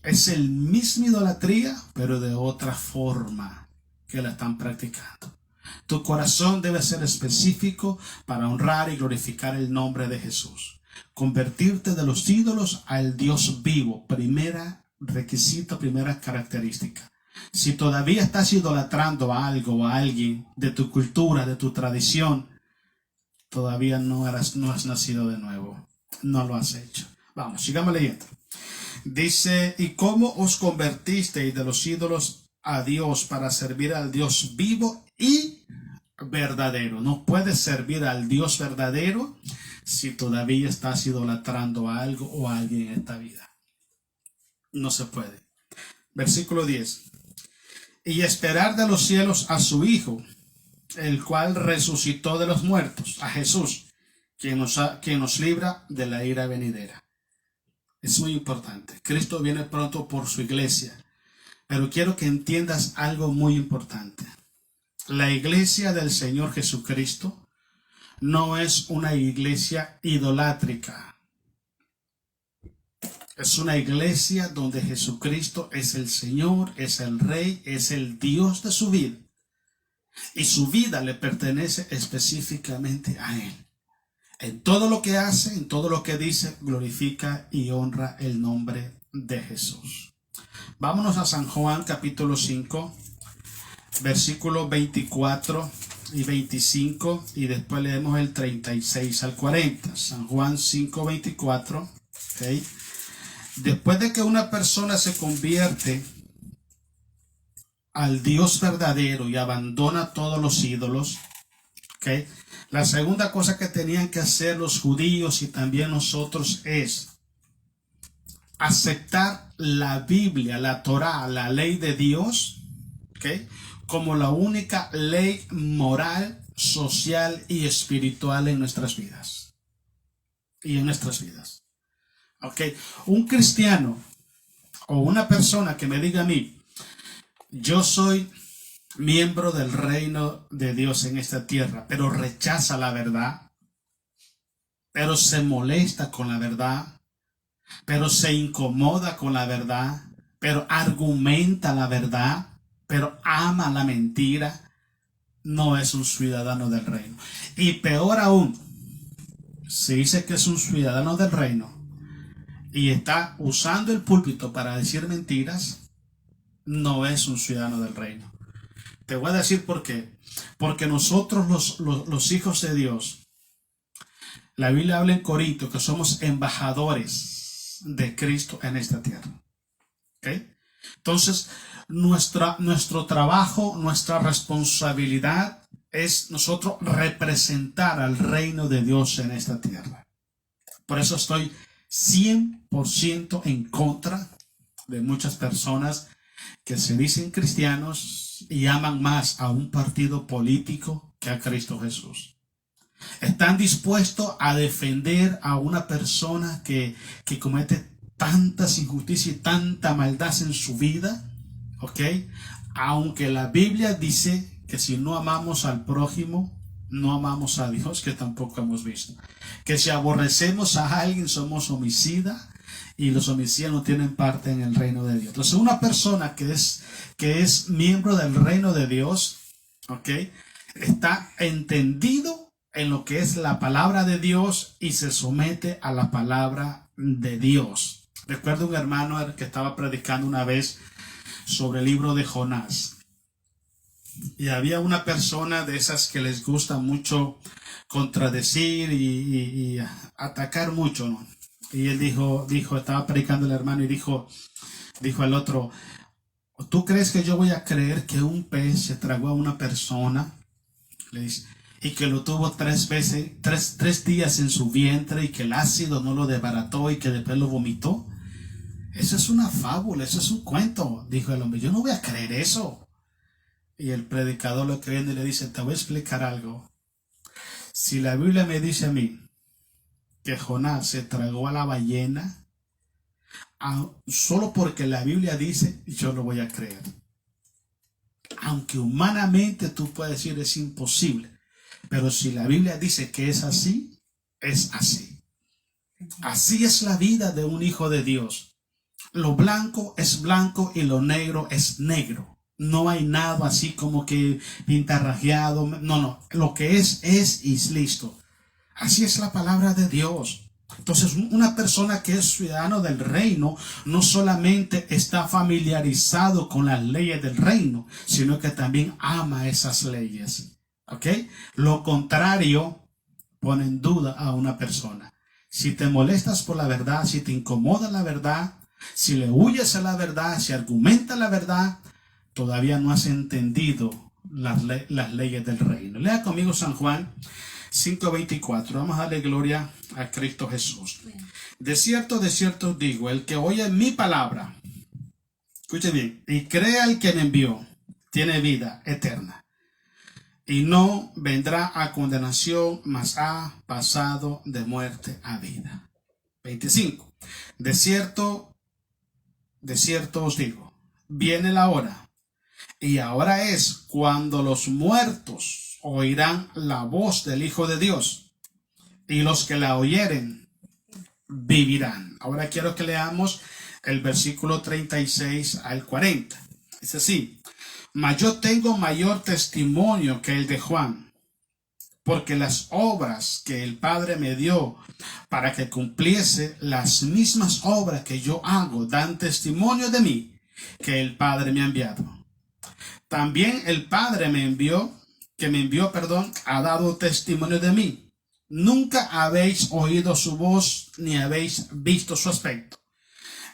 Es el mismo idolatría, pero de otra forma que la están practicando. Tu corazón debe ser específico para honrar y glorificar el nombre de Jesús. Convertirte de los ídolos al Dios vivo. Primera requisito, primera característica. Si todavía estás idolatrando a algo o a alguien de tu cultura, de tu tradición, todavía no has nacido de nuevo. No lo has hecho. Vamos, sigamos leyendo. Dice, ¿y cómo os convertisteis de los ídolos a Dios para servir al Dios vivo y verdadero? No puedes servir al Dios verdadero si todavía estás idolatrando a algo o a alguien en esta vida. No se puede. Versículo 10. Y esperar de los cielos a su Hijo, el cual resucitó de los muertos, a Jesús, quien nos libra de la ira venidera. Es muy importante. Cristo viene pronto por su iglesia. Pero quiero que entiendas algo muy importante. La iglesia del Señor Jesucristo no es una iglesia idolátrica. Es una iglesia donde Jesucristo es el Señor, es el Rey, es el Dios de su vida. Y su vida le pertenece específicamente a Él. En todo lo que hace, en todo lo que dice, glorifica y honra el nombre de Jesús. Vámonos a San Juan capítulo 5, versículos 24 y 25, y después leemos el 36 al 40. San Juan 5, 24. ¿Okay? Después de que una persona se convierte al Dios verdadero y abandona todos los ídolos, ¿okay? La segunda cosa que tenían que hacer los judíos y también nosotros es aceptar la Biblia, la Torá, la ley de Dios, ¿okay? Como la única ley moral, social y espiritual en nuestras vidas. ¿Okay? Un cristiano o una persona que me diga a mí, yo soy miembro del reino de Dios en esta tierra, pero rechaza la verdad, pero se molesta con la verdad, pero se incomoda con la verdad, pero argumenta la verdad, pero ama la mentira, no es un ciudadano del reino. Y peor aún, si dice que es un ciudadano del reino y está usando el púlpito para decir mentiras, no es un ciudadano del reino. Te voy a decir por qué. Porque nosotros los hijos de Dios, la Biblia habla en Corinto que somos embajadores de Cristo en esta tierra. ¿Okay? Entonces, nuestro trabajo, nuestra responsabilidad es nosotros representar al reino de Dios en esta tierra. Por eso estoy 100% en contra de muchas personas que se dicen cristianos y aman más a un partido político que a Cristo Jesús. Están dispuestos a defender a una persona que comete tantas injusticias y tanta maldad en su vida, ¿ok? Aunque la Biblia dice que si no amamos al prójimo, no amamos a Dios, que tampoco hemos visto. Que si aborrecemos a alguien, somos homicidas, y los homicidas no tienen parte en el reino de Dios. Entonces, una persona que es miembro del reino de Dios, ¿ok? Está entendido en lo que es la palabra de Dios y se somete a la palabra de Dios. Recuerdo un hermano que estaba predicando una vez sobre el libro de Jonás. Y había una persona de esas que les gusta mucho contradecir y atacar mucho, ¿no? Y él dijo, estaba predicando el hermano y dijo al otro, ¿tú crees que yo voy a creer que un pez se tragó a una persona? Le dice, y que lo tuvo 3 días en su vientre y que el ácido no lo desbarató y que después lo vomitó. Eso es una fábula, eso es un cuento, dijo el hombre. Yo no voy a creer eso. Y el predicador lo cree y le dice, te voy a explicar algo. Si la Biblia me dice a mí que Jonás se tragó a la ballena, solo porque la Biblia dice, yo lo voy a creer. Aunque humanamente tú puedes decir es imposible, pero si la Biblia dice que es así, es así. Así es la vida de un hijo de Dios. Lo blanco es blanco y lo negro es negro. No hay nada así como que pintarrajeado. No. Lo que es y listo. Así es la palabra de Dios. Entonces, una persona que es ciudadano del reino no solamente está familiarizado con las leyes del reino, sino que también ama esas leyes. ¿Ok? Lo contrario pone en duda a una persona. Si te molestas por la verdad, si te incomoda la verdad, si le huyes a la verdad, si argumenta la verdad, todavía no has entendido las leyes del reino. Lea conmigo San Juan 5:24. Vamos a darle gloria a Cristo Jesús. De cierto os digo, el que oye mi palabra, escuche bien, y crea al que me envió, tiene vida eterna, y no vendrá a condenación, mas ha pasado de muerte a vida. 25. De cierto os digo, viene la hora, y ahora es cuando los muertos oirán la voz del Hijo de Dios, y los que la oyeren vivirán. Ahora quiero que leamos el versículo 36 al 40. Es así: mas yo tengo mayor testimonio que el de Juan, porque las obras que el Padre me dio para que cumpliese, las mismas obras que yo hago dan testimonio de mí, que el Padre me ha enviado. También el Padre que me envió, ha dado testimonio de mí. Nunca habéis oído su voz, ni habéis visto su aspecto,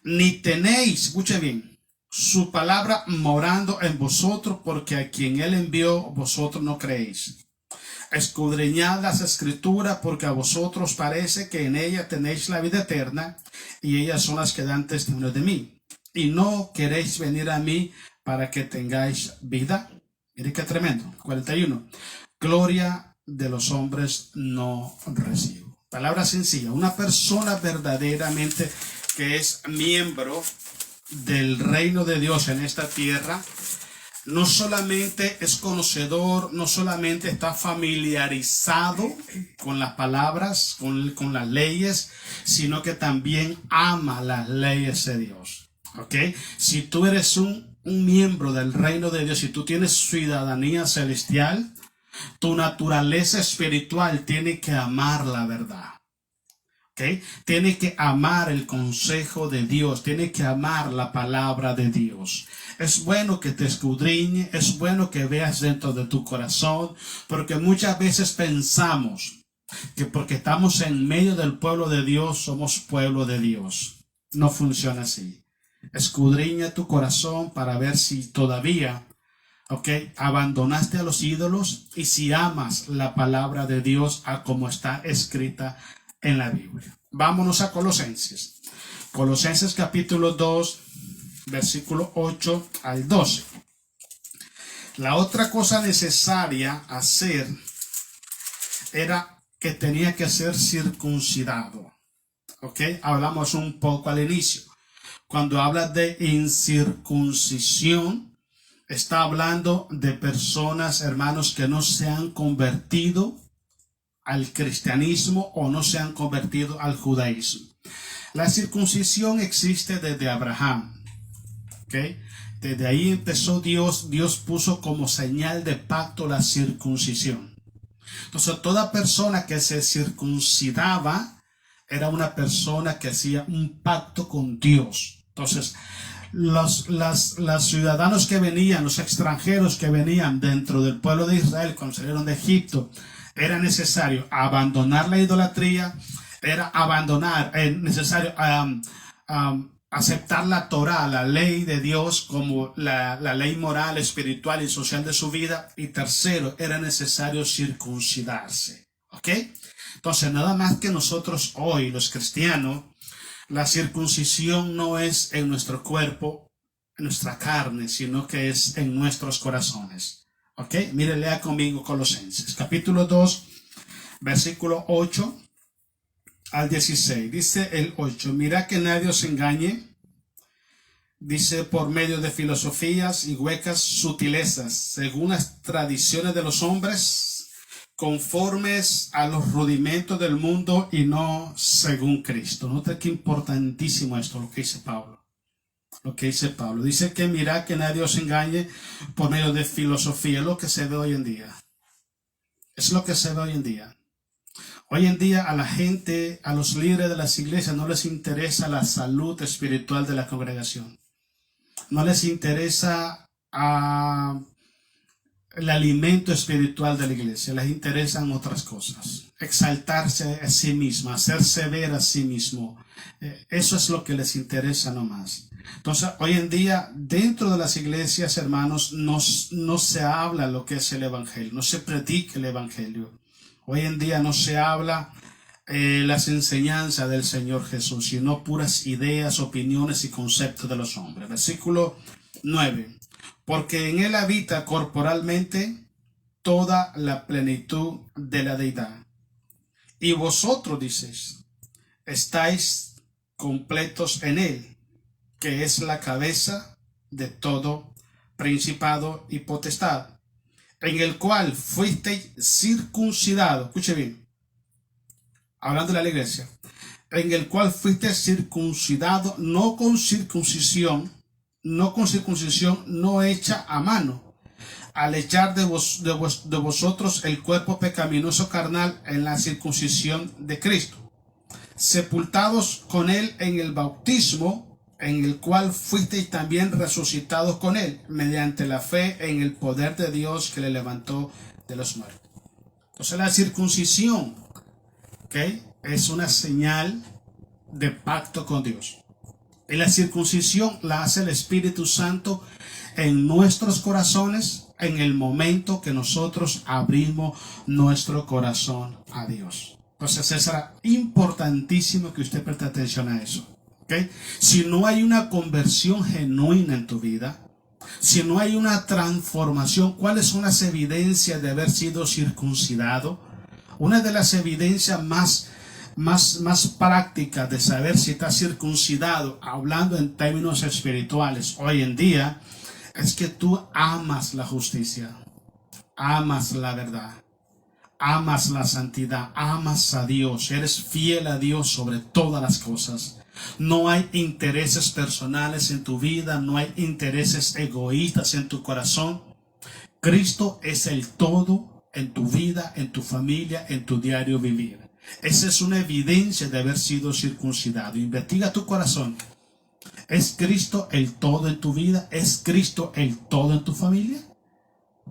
ni tenéis, escuche bien, su palabra morando en vosotros, porque a quien él envió vosotros no creéis. Escudriñad las Escrituras, porque a vosotros parece que en ellas tenéis la vida eterna, y ellas son las que dan testimonio de mí. Y no queréis venir a mí para que tengáis vida. Mire qué tremendo. 41. Gloria de los hombres no recibo. Palabra sencilla. Una persona verdaderamente que es miembro del reino de Dios en esta tierra, no solamente es conocedor, no solamente está familiarizado con las palabras, con las leyes, sino que también ama las leyes de Dios. ¿Ok? Si tú eres un miembro del reino de Dios, si tú tienes ciudadanía celestial, tu naturaleza espiritual tiene que amar la verdad. ¿Okay? Tiene que amar el consejo de Dios, tiene que amar la palabra de Dios. Es bueno que te escudriñe, es bueno que veas dentro de tu corazón, porque muchas veces pensamos que porque estamos en medio del pueblo de Dios, somos pueblo de Dios. No funciona así. Escudriña tu corazón para ver si todavía, abandonaste a los ídolos y si amas la palabra de Dios a como está escrita en la Biblia. Vámonos a Colosenses. Colosenses capítulo 2, versículo 8 al 12. La otra cosa necesaria hacer era que tenía que ser circuncidado. Hablamos un poco al inicio. Cuando habla de incircuncisión, está hablando de personas, hermanos, que no se han convertido al cristianismo o no se han convertido al judaísmo. La circuncisión existe desde Abraham. Desde ahí empezó Dios puso como señal de pacto la circuncisión. Entonces toda persona que se circuncidaba era una persona que hacía un pacto con Dios. Entonces los ciudadanos que venían, los extranjeros que venían dentro del pueblo de Israel cuando salieron de Egipto, era necesario abandonar la idolatría, era necesario aceptar la Torá, la ley de Dios, como la ley moral, espiritual y social de su vida. Y tercero, era necesario circuncidarse. Entonces, nada más que nosotros hoy, los cristianos, la circuncisión no es en nuestro cuerpo, en nuestra carne, sino que es en nuestros corazones. Mire, lea conmigo Colosenses, capítulo 2, versículo 8 al 16. Dice el 8, mira que nadie os engañe, dice, por medio de filosofías y huecas sutilezas, según las tradiciones de los hombres, conformes a los rudimentos del mundo y no según Cristo. Nota que importantísimo esto, lo que dice Pablo. Dice que mira que nadie os engañe por medio de filosofía. Es lo que se ve hoy en día. Hoy en día a la gente, a los líderes de las iglesias no les interesa la salud espiritual de la congregación. No les interesa el alimento espiritual de la iglesia. Les interesan otras cosas. Exaltarse a sí mismo, hacerse ver a sí mismo. Eso es lo que les interesa nomás. Entonces, hoy en día, dentro de las iglesias, hermanos, no se habla lo que es el evangelio, no se predica el evangelio. Hoy en día no se habla las enseñanzas del Señor Jesús, sino puras ideas, opiniones y conceptos de los hombres. Versículo 9. Porque en él habita corporalmente toda la plenitud de la deidad. Y vosotros, dices, estáis completos en él, que es la cabeza de todo principado y potestad, en el cual fuisteis circuncidados. Escuche bien, hablando de la iglesia, en el cual fuiste circuncidado, no con circuncisión no hecha a mano, al echar de vosotros el cuerpo pecaminoso carnal en la circuncisión de Cristo, sepultados con él en el bautismo, en el cual fuisteis también resucitados con él, mediante la fe en el poder de Dios que le levantó de los muertos. Entonces la circuncisión, ¿okay?, es una señal de pacto con Dios. Y la circuncisión la hace el Espíritu Santo en nuestros corazones en el momento que nosotros abrimos nuestro corazón a Dios. Entonces es importantísimo que usted preste atención a eso. ¿Okay? Si no hay una conversión genuina en tu vida, si no hay una transformación, ¿cuáles son las evidencias de haber sido circuncidado? Una de las evidencias más prácticas de saber si está circuncidado, hablando en términos espirituales hoy en día, es que tú amas la justicia, amas la verdad, amas la santidad, amas a Dios, eres fiel a Dios sobre todas las cosas. No hay intereses personales en tu vida, no hay intereses egoístas en tu corazón. Cristo es el todo en tu vida, en tu familia, en tu diario vivir. Esa es una evidencia de haber sido circuncidado. Investiga tu corazón. ¿Es Cristo el todo en tu vida? ¿Es Cristo el todo en tu familia?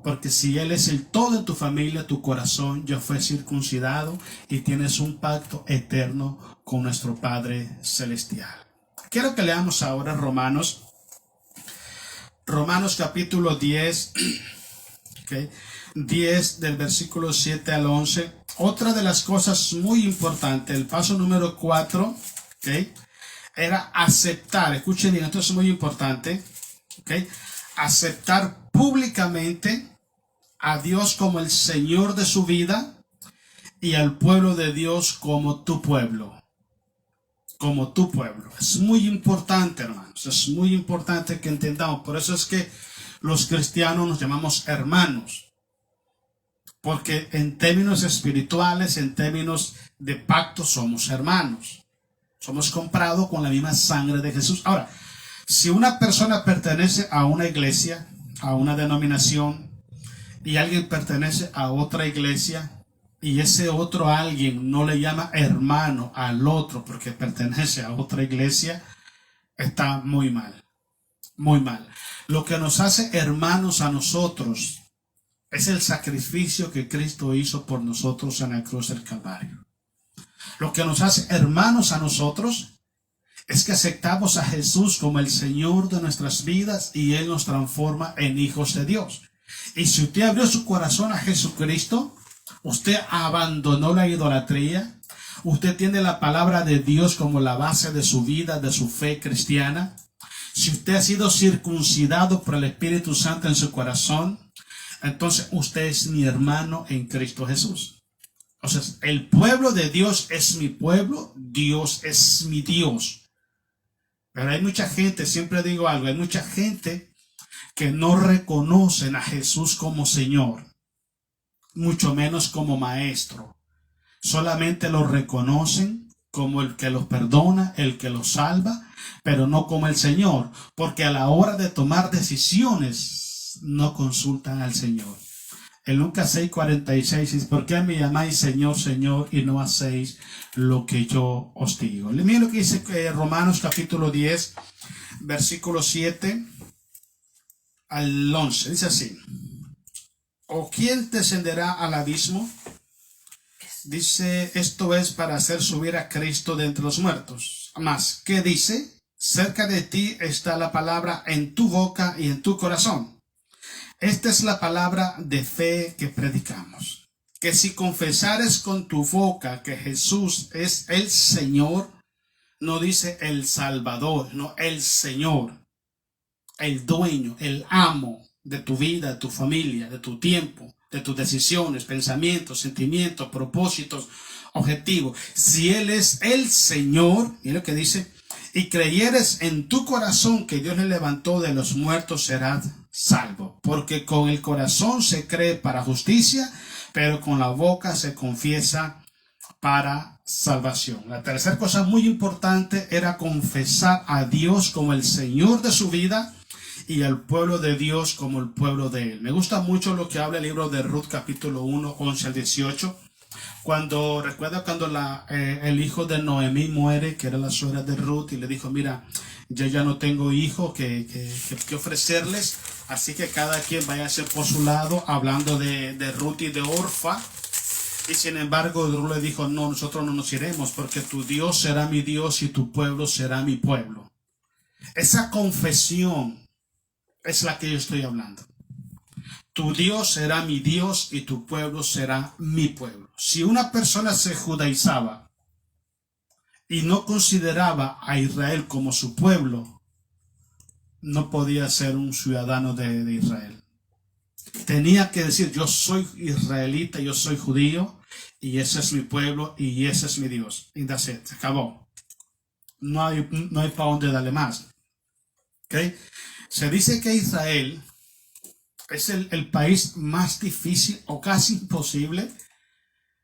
Porque si Él es el todo en tu familia, tu corazón ya fue circuncidado y tienes un pacto eterno con nuestro Padre Celestial. Quiero que leamos ahora Romanos capítulo 10, ¿okay?, 10 del versículo 7 al 11. Otra de las cosas muy importantes, el paso número 4, ¿okay?, era aceptar. Escuchen bien, esto es muy importante, ¿okay?, aceptar públicamente a Dios como el Señor de su vida y al pueblo de Dios como tu pueblo. Como tu pueblo. Es muy importante, hermanos. Es muy importante que entendamos. Por eso es que los cristianos nos llamamos hermanos. Porque en términos espirituales, en términos de pacto, somos hermanos. Somos comprados con la misma sangre de Jesús. Ahora, si una persona pertenece a una iglesia, a una denominación, y alguien pertenece a otra iglesia, y ese otro alguien no le llama hermano al otro porque pertenece a otra iglesia, está muy mal. Muy mal. Lo que nos hace hermanos a nosotros es el sacrificio que Cristo hizo por nosotros en la cruz del Calvario. Lo que nos hace hermanos a nosotros es que aceptamos a Jesús como el Señor de nuestras vidas y Él nos transforma en hijos de Dios. Y si usted abrió su corazón a Jesucristo, usted abandonó la idolatría, usted tiene la palabra de Dios como la base de su vida, de su fe cristiana. Si usted ha sido circuncidado por el Espíritu Santo en su corazón, entonces usted es mi hermano en Cristo Jesús. Entonces, el pueblo de Dios es mi pueblo, Dios es mi Dios. Pero hay mucha gente, siempre digo algo, hay mucha gente que no reconocen a Jesús como Señor, mucho menos como Maestro. Solamente lo reconocen como el que los perdona, el que los salva, pero no como el Señor, porque a la hora de tomar decisiones no consultan al Señor. En Lucas 6:46 dice: ¿por qué me llamáis Señor, Señor, y no hacéis lo que yo os digo? Miren lo que dice Romanos capítulo 10, versículo 7 al 11. Dice así: ¿o quién descenderá al abismo? Dice, esto es para hacer subir a Cristo de entre los muertos. Mas, ¿qué dice? Cerca de ti está la palabra en tu boca y en tu corazón. Esta es la palabra de fe que predicamos. Que si confesares con tu boca que Jesús es el Señor, no dice el Salvador, no, el Señor, el dueño, el amo de tu vida, de tu familia, de tu tiempo, de tus decisiones, pensamientos, sentimientos, propósitos, objetivos. Si Él es el Señor, mira lo que dice, y creyeres en tu corazón que Dios le levantó de los muertos, serás salvo. Porque con el corazón se cree para justicia, pero con la boca se confiesa para salvación. La tercera cosa muy importante era confesar a Dios como el Señor de su vida y al pueblo de Dios como el pueblo de Él. Me gusta mucho lo que habla el libro de Ruth, capítulo 1, 11 al 18. Recuerda cuando el hijo de Noemí muere, que era la suegra de Ruth, y le dijo, mira, yo ya no tengo hijos que ofrecerles, así que cada quien vaya a ser por su lado, hablando de Ruth y de Orfa. Y sin embargo, Ruth le dijo, no, nosotros no nos iremos, porque tu Dios será mi Dios y tu pueblo será mi pueblo. Esa confesión es la que yo estoy hablando. Tu Dios será mi Dios y tu pueblo será mi pueblo. Si una persona se judaizaba y no consideraba a Israel como su pueblo, no podía ser un ciudadano de Israel. Tenía que decir, yo soy israelita, yo soy judío, y ese es mi pueblo, y ese es mi Dios. Y that's it, se acabó. No hay para dónde darle más. ¿Okay? Se dice que Israel es el país más difícil o casi imposible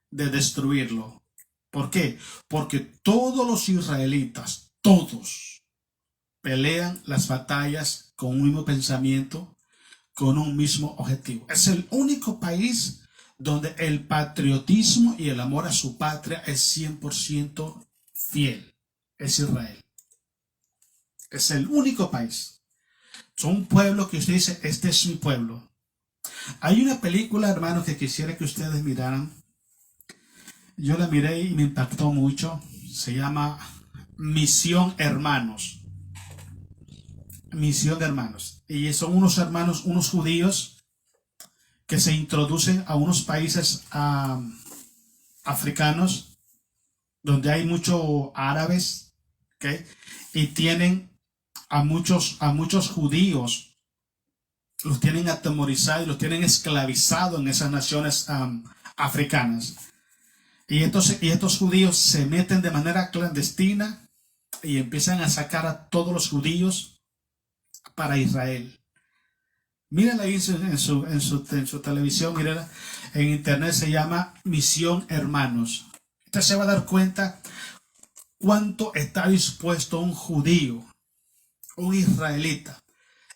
de destruirlo. ¿Por qué? Porque todos los israelitas, todos, pelean las batallas con un mismo pensamiento, con un mismo objetivo. Es el único país donde el patriotismo y el amor a su patria es 100% fiel. Es Israel. Es el único país. Son un pueblo que usted dice, este es mi pueblo. Hay una película, hermanos, que quisiera que ustedes miraran. Yo la miré y me impactó mucho. Se llama Misión Hermanos. Misión de Hermanos. Y son unos hermanos, unos judíos que se introducen a unos países africanos donde hay muchos árabes, ¿okay? Y tienen a muchos judíos, los tienen atemorizados, los tienen esclavizados en esas naciones africanas. Y estos judíos se meten de manera clandestina y empiezan a sacar a todos los judíos para Israel. Mírenla ahí en su televisión, mírenla en internet, se llama Misión Hermanos. Usted se va a dar cuenta cuánto está dispuesto un judío, un israelita,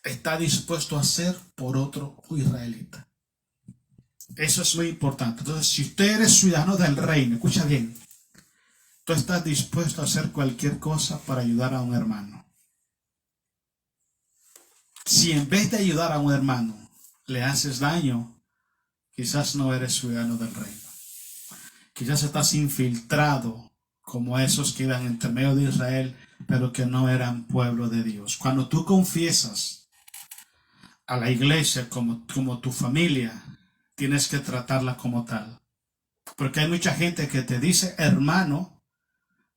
está dispuesto a hacer por otro israelita. Eso es muy importante. Entonces, si usted eres ciudadano del reino, escucha bien, tú estás dispuesto a hacer cualquier cosa para ayudar a un hermano. Si en vez de ayudar a un hermano le haces daño, quizás no eres ciudadano del reino. Quizás estás infiltrado como esos que iban entre medio de Israel, pero que no eran pueblo de Dios. Cuando tú confiesas a la iglesia como tu familia, tienes que tratarla como tal. Porque hay mucha gente que te dice hermano,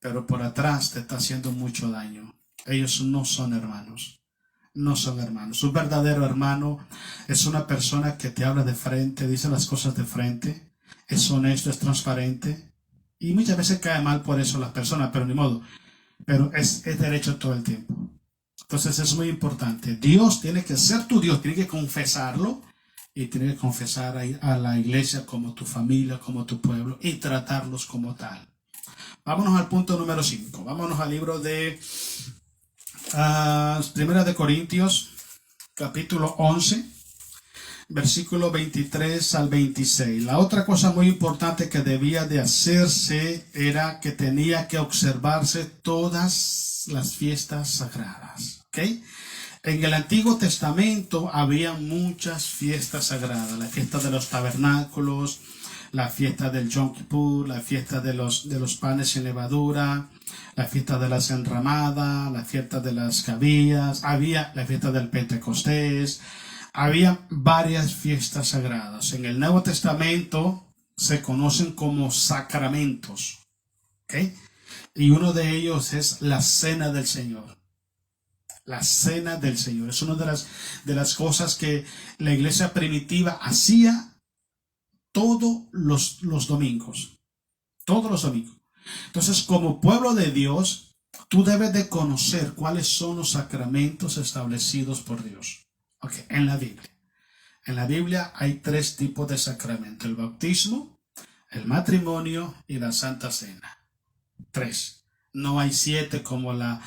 pero por atrás te está haciendo mucho daño. Ellos no son hermanos. No son hermanos. Un verdadero hermano es una persona que te habla de frente, dice las cosas de frente, es honesto, es transparente. Y muchas veces cae mal por eso las personas, pero ni modo. Pero es derecho todo el tiempo. Entonces es muy importante. Dios tiene que ser tu Dios, tiene que confesarlo. Y tiene que confesar a la iglesia como tu familia, como tu pueblo, y tratarlos como tal. Vámonos al punto número 5. Vámonos al libro de Primera de Corintios, capítulo 11, versículo 23 al 26. La otra cosa muy importante que debía de hacerse era que tenía que observarse todas las fiestas sagradas. ¿Ok? En el Antiguo Testamento había muchas fiestas sagradas, la fiesta de los tabernáculos, la fiesta del Yom Kippur, la fiesta de los panes sin levadura, la fiesta de las enramadas, la fiesta de las cabillas, había la fiesta del Pentecostés, había varias fiestas sagradas. En el Nuevo Testamento se conocen como sacramentos, ¿okay? Y uno de ellos es la Cena del Señor. La Cena del Señor es una de las cosas que la iglesia primitiva hacía todos los domingos. Todos los domingos. Entonces, como pueblo de Dios, tú debes de conocer cuáles son los sacramentos establecidos por Dios. Okay, en la Biblia. En la Biblia hay 3 tipos de sacramento: el bautismo, el matrimonio y la Santa Cena. 3. No hay 7 como la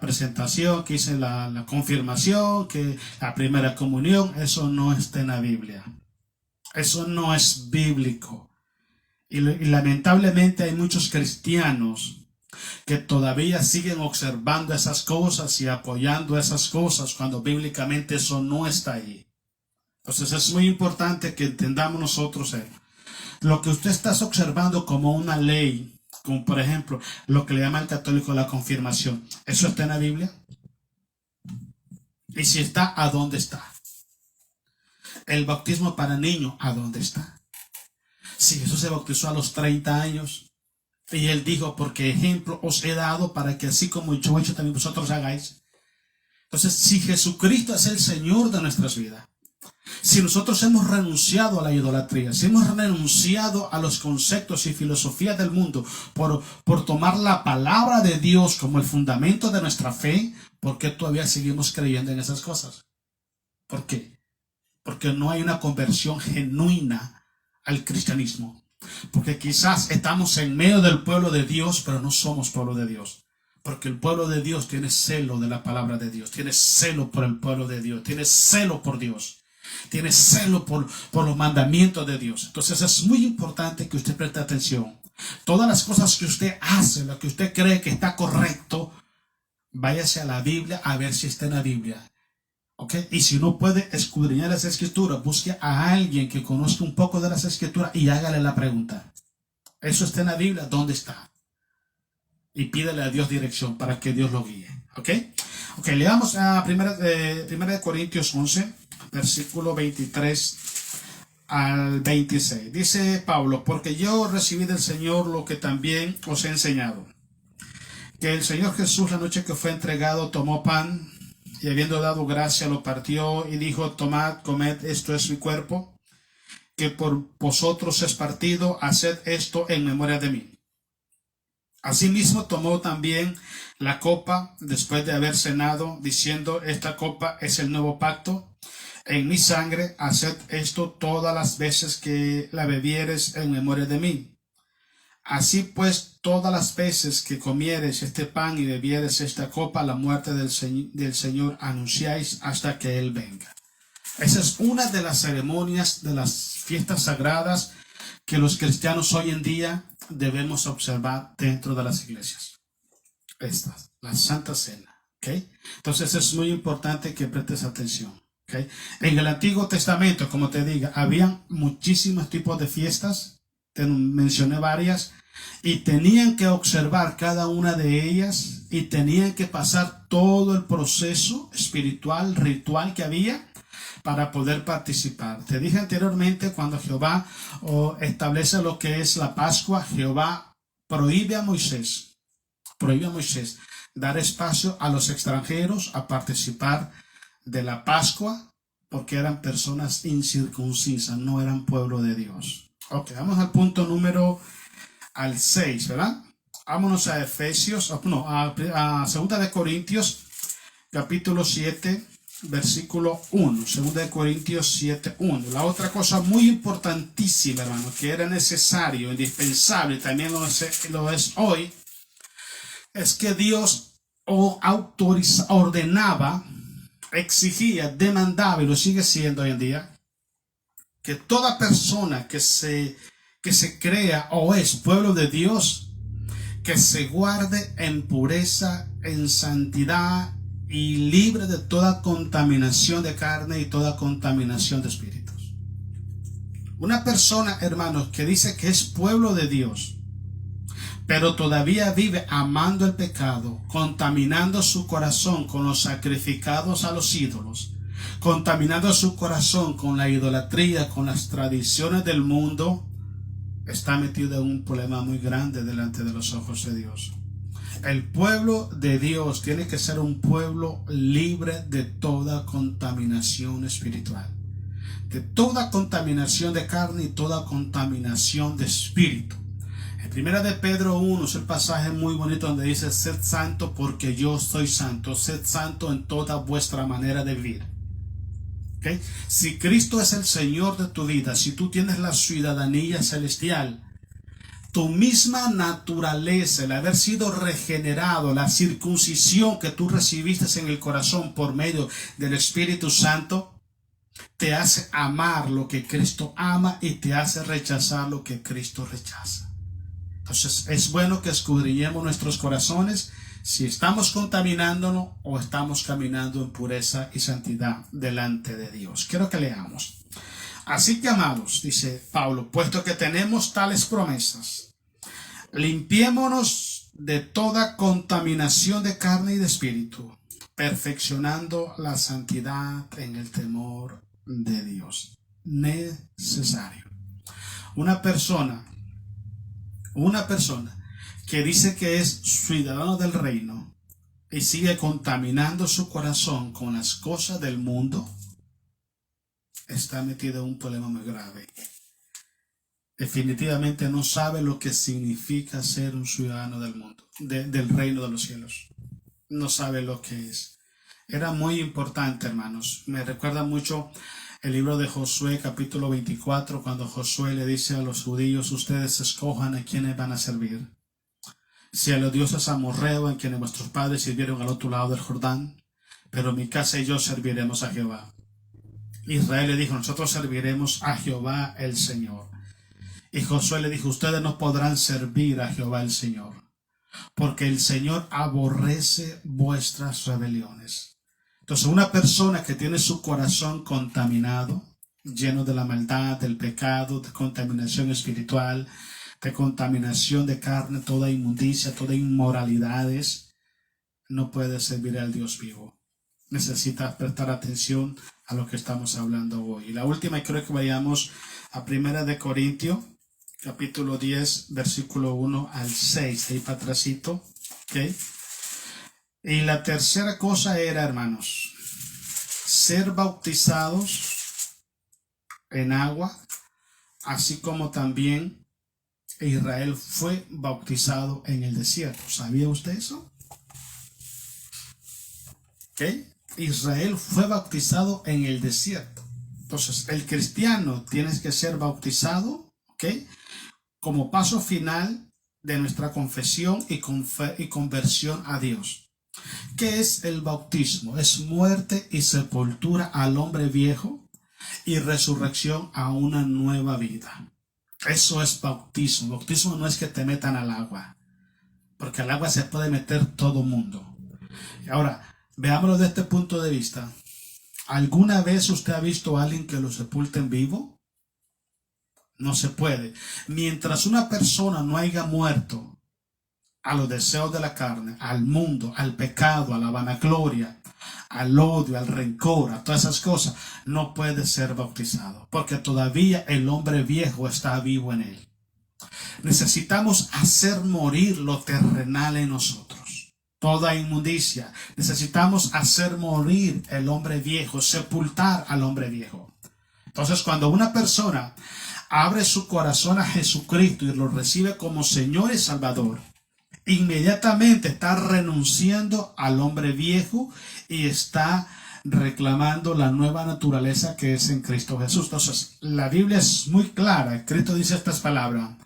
presentación, que dice la confirmación, que la primera comunión. Eso no está en la Biblia. Eso no es bíblico. Y lamentablemente hay muchos cristianos que todavía siguen observando esas cosas y apoyando esas cosas cuando bíblicamente eso no está ahí. Entonces es muy importante que entendamos nosotros lo que usted está observando como una ley, como por ejemplo lo que le llama el católico la confirmación. ¿Eso está en la Biblia? Y si está, ¿a dónde está? El bautismo para niños, ¿a dónde está? Si Jesús se bautizó a los 30 años y él dijo, porque ejemplo os he dado para que así como yo he hecho también vosotros hagáis. Entonces, si Jesucristo es el Señor de nuestras vidas, si nosotros hemos renunciado a la idolatría, si hemos renunciado a los conceptos y filosofías del mundo por tomar la palabra de Dios como el fundamento de nuestra fe, ¿por qué todavía seguimos creyendo en esas cosas? ¿Por qué? Porque no hay una conversión genuina al cristianismo. Porque quizás estamos en medio del pueblo de Dios, pero no somos pueblo de Dios. Porque el pueblo de Dios tiene celo de la palabra de Dios, tiene celo por el pueblo de Dios, tiene celo por Dios, tiene celo por los mandamientos de Dios. Entonces es muy importante que usted preste atención. Todas las cosas que usted hace, lo que usted cree que está correcto, váyase a la Biblia a ver si está en la Biblia. Okay. Y si no puede escudriñar las escrituras, busque a alguien que conozca un poco de las escrituras y hágale la pregunta. ¿Eso está en la Biblia? ¿Dónde está? Y pídele a Dios dirección para que Dios lo guíe. Ok, leamos a 1 Corintios 11, versículo 23 al 26. Dice Pablo, porque yo recibí del Señor lo que también os he enseñado. Que el Señor Jesús, la noche que fue entregado, tomó pan, y habiendo dado gracia, lo partió y dijo, tomad, comed, esto es mi cuerpo, que por vosotros es partido, haced esto en memoria de mí. Asimismo tomó también la copa, después de haber cenado, diciendo, esta copa es el nuevo pacto en mi sangre, haced esto todas las veces que la bebieres en memoria de mí. Así pues, todas las veces que comieres este pan y bebieres esta copa, la muerte del Señor anunciáis hasta que Él venga. Esa es una de las ceremonias de las fiestas sagradas que los cristianos hoy en día debemos observar dentro de las iglesias. Esta, la Santa Cena. ¿Okay? Entonces es muy importante que prestes atención. ¿Okay? En el Antiguo Testamento, como te digo, habían muchísimos tipos de fiestas. Te mencioné varias, y tenían que observar cada una de ellas y tenían que pasar todo el proceso espiritual, ritual que había para poder participar. Te dije anteriormente, cuando Jehová establece lo que es la Pascua, Jehová prohíbe a Moisés dar espacio a los extranjeros a participar de la Pascua, porque eran personas incircuncisas, no eran pueblo de Dios. Ok, vamos al punto número 6, ¿verdad? Vámonos a Efesios, a 2 de Corintios, capítulo 7, versículo 1. 2 de Corintios 7, 1. La otra cosa muy importantísima, hermano, que era necesario, indispensable, y también lo es hoy, es que Dios ordenaba, exigía, demandaba, y lo sigue siendo hoy en día, que toda persona que se crea o es pueblo de Dios, que se guarde en pureza, en santidad y libre de toda contaminación de carne y toda contaminación de espíritus. Una persona, hermanos, que dice que es pueblo de Dios, pero todavía vive amando el pecado, contaminando su corazón con los sacrificados a los ídolos, contaminando su corazón con la idolatría, con las tradiciones del mundo, está metido en un problema muy grande delante de los ojos de Dios. El pueblo de Dios tiene que ser un pueblo libre de toda contaminación espiritual. de toda contaminación de carne y toda contaminación de espíritu. En primera de Pedro 1 es el pasaje muy bonito donde dice: sed santo porque yo soy santo. Sed santo en toda vuestra manera de vivir. ¿Okay? Si Cristo es el Señor de tu vida, si tú tienes la ciudadanía celestial, tu misma naturaleza, el haber sido regenerado, la circuncisión que tú recibiste en el corazón por medio del Espíritu Santo, te hace amar lo que Cristo ama y te hace rechazar lo que Cristo rechaza. Entonces es bueno que escudriñemos nuestros corazones si estamos contaminándonos o estamos caminando en pureza y santidad delante de Dios. Quiero que leamos. Así que, amados, dice Pablo, puesto que tenemos tales promesas, limpiémonos de toda contaminación de carne y de espíritu, perfeccionando la santidad en el temor de Dios. Necesario. Una persona que dice que es ciudadano del reino y sigue contaminando su corazón con las cosas del mundo, está metido en un problema muy grave. Definitivamente no sabe lo que significa ser un ciudadano del mundo, del reino de los cielos. No sabe lo que es. Era muy importante, hermanos. Me recuerda mucho el libro de Josué, capítulo 24, cuando Josué le dice a los judíos: ustedes escojan a quienes van a servir. Si a los dioses amorreos, en quienes vuestros padres sirvieron al otro lado del Jordán, pero mi casa y yo serviremos a Jehová. Israel le dijo: nosotros serviremos a Jehová el Señor. Y Josué le dijo: ustedes no podrán servir a Jehová el Señor, porque el Señor aborrece vuestras rebeliones. Entonces, una persona que tiene su corazón contaminado, lleno de la maldad, del pecado, de contaminación espiritual, de contaminación de carne, toda inmundicia, toda inmoralidades, no puede servir al Dios vivo. Necesita prestar atención a lo que estamos hablando hoy. Y la última, y creo que vayamos a Primera de Corintios, capítulo 10, versículo 1 al 6, ahí para atrásito, ¿okay? Y la tercera cosa era, hermanos, ser bautizados en agua, así como también Israel fue bautizado en el desierto. ¿Sabía usted eso? ¿Okay? Israel fue bautizado en el desierto. Entonces, el cristiano tiene que ser bautizado, ¿ok?, como paso final de nuestra confesión y conversión a Dios. ¿Qué es el bautismo? Es muerte y sepultura al hombre viejo y resurrección a una nueva vida. Eso es bautismo. Bautismo no es que te metan al agua, porque al agua se puede meter todo mundo. Ahora, veámoslo desde este punto de vista. ¿Alguna vez usted ha visto a alguien que lo sepulten vivo? No se puede. Mientras una persona no haya muerto a los deseos de la carne, al mundo, al pecado, a la vanagloria, al odio, al rencor, a todas esas cosas, no puede ser bautizado, porque todavía el hombre viejo está vivo en él. Necesitamos hacer morir lo terrenal en nosotros, toda inmundicia. Necesitamos hacer morir el hombre viejo, sepultar al hombre viejo. Entonces, cuando una persona abre su corazón a Jesucristo y lo recibe como Señor y Salvador, inmediatamente está renunciando al hombre viejo y está reclamando la nueva naturaleza que es en Cristo Jesús. Entonces, la Biblia es muy clara. Cristo dice estas palabras: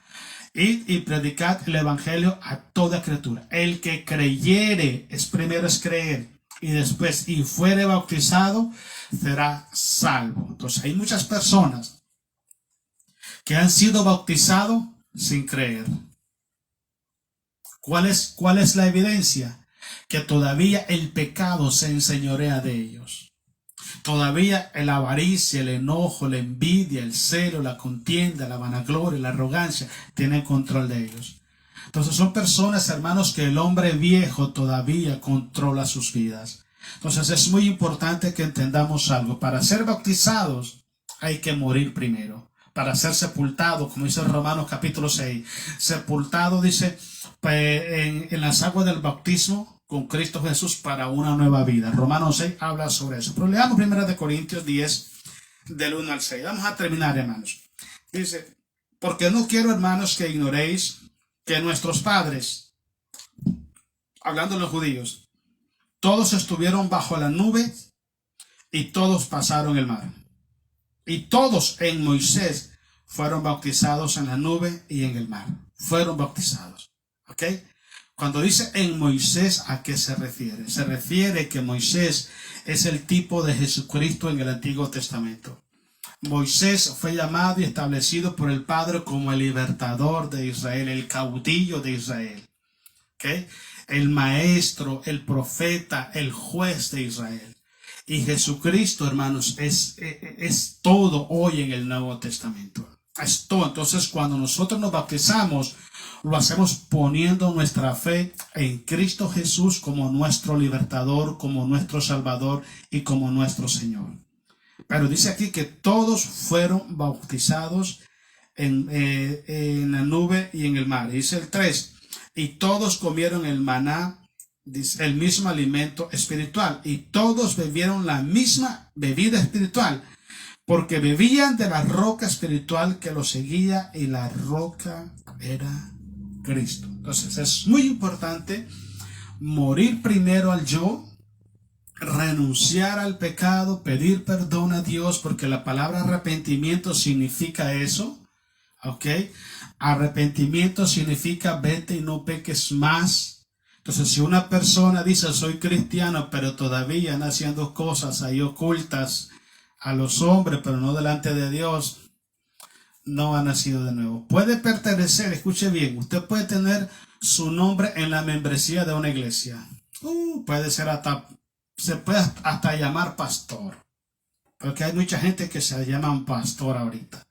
id y predicad el evangelio a toda criatura. El que creyere, primero es creer, y después y fuere bautizado, será salvo. Entonces, hay muchas personas que han sido bautizados sin creer. ¿Cuál es la evidencia? Que todavía el pecado se enseñorea de ellos. Todavía la avaricia, el enojo, la envidia, el celo, la contienda, la vanagloria, la arrogancia tienen control de ellos. Entonces son personas, hermanos, que el hombre viejo todavía controla sus vidas. Entonces es muy importante que entendamos algo. Para ser bautizados hay que morir primero. Para ser sepultado, como dice Romanos capítulo 6, sepultado, dice, en las aguas del bautismo con Cristo Jesús para una nueva vida. Romanos 6 habla sobre eso. Pero leamos 1 Corintios 10, del 1 al 6. Vamos a terminar, hermanos. Dice, porque no quiero, hermanos, que ignoréis que nuestros padres, hablando de los judíos, todos estuvieron bajo la nube y todos pasaron el mar. Y todos en Moisés fueron bautizados en la nube y en el mar. Fueron bautizados. ¿Ok? Cuando dice en Moisés, ¿a qué se refiere? Se refiere que Moisés es el tipo de Jesucristo en el Antiguo Testamento. Moisés fue llamado y establecido por el Padre como el libertador de Israel, el caudillo de Israel. ¿Ok? El maestro, el profeta, el juez de Israel. Y Jesucristo, hermanos, es todo hoy en el Nuevo Testamento. Es todo. Entonces, cuando nosotros nos bautizamos, lo hacemos poniendo nuestra fe en Cristo Jesús como nuestro libertador, como nuestro salvador y como nuestro Señor. Pero dice aquí que todos fueron bautizados en la nube y en el mar. Dice el 3, y todos comieron el maná, el mismo alimento espiritual, y todos bebieron la misma bebida espiritual, porque bebían de la roca espiritual que los seguía, y la roca era Cristo. Entonces es muy importante morir primero al yo, renunciar al pecado, pedir perdón a Dios, porque la palabra arrepentimiento significa eso. ¿Ok? Arrepentimiento significa vete y no peques más. Entonces, si una persona dice soy cristiano, pero todavía anda haciendo cosas ahí ocultas a los hombres, pero no delante de Dios, no ha nacido de nuevo. Puede pertenecer, escuche bien, usted puede tener su nombre en la membresía de una iglesia. Puede ser se puede hasta llamar pastor, porque hay mucha gente que se llaman pastor ahorita.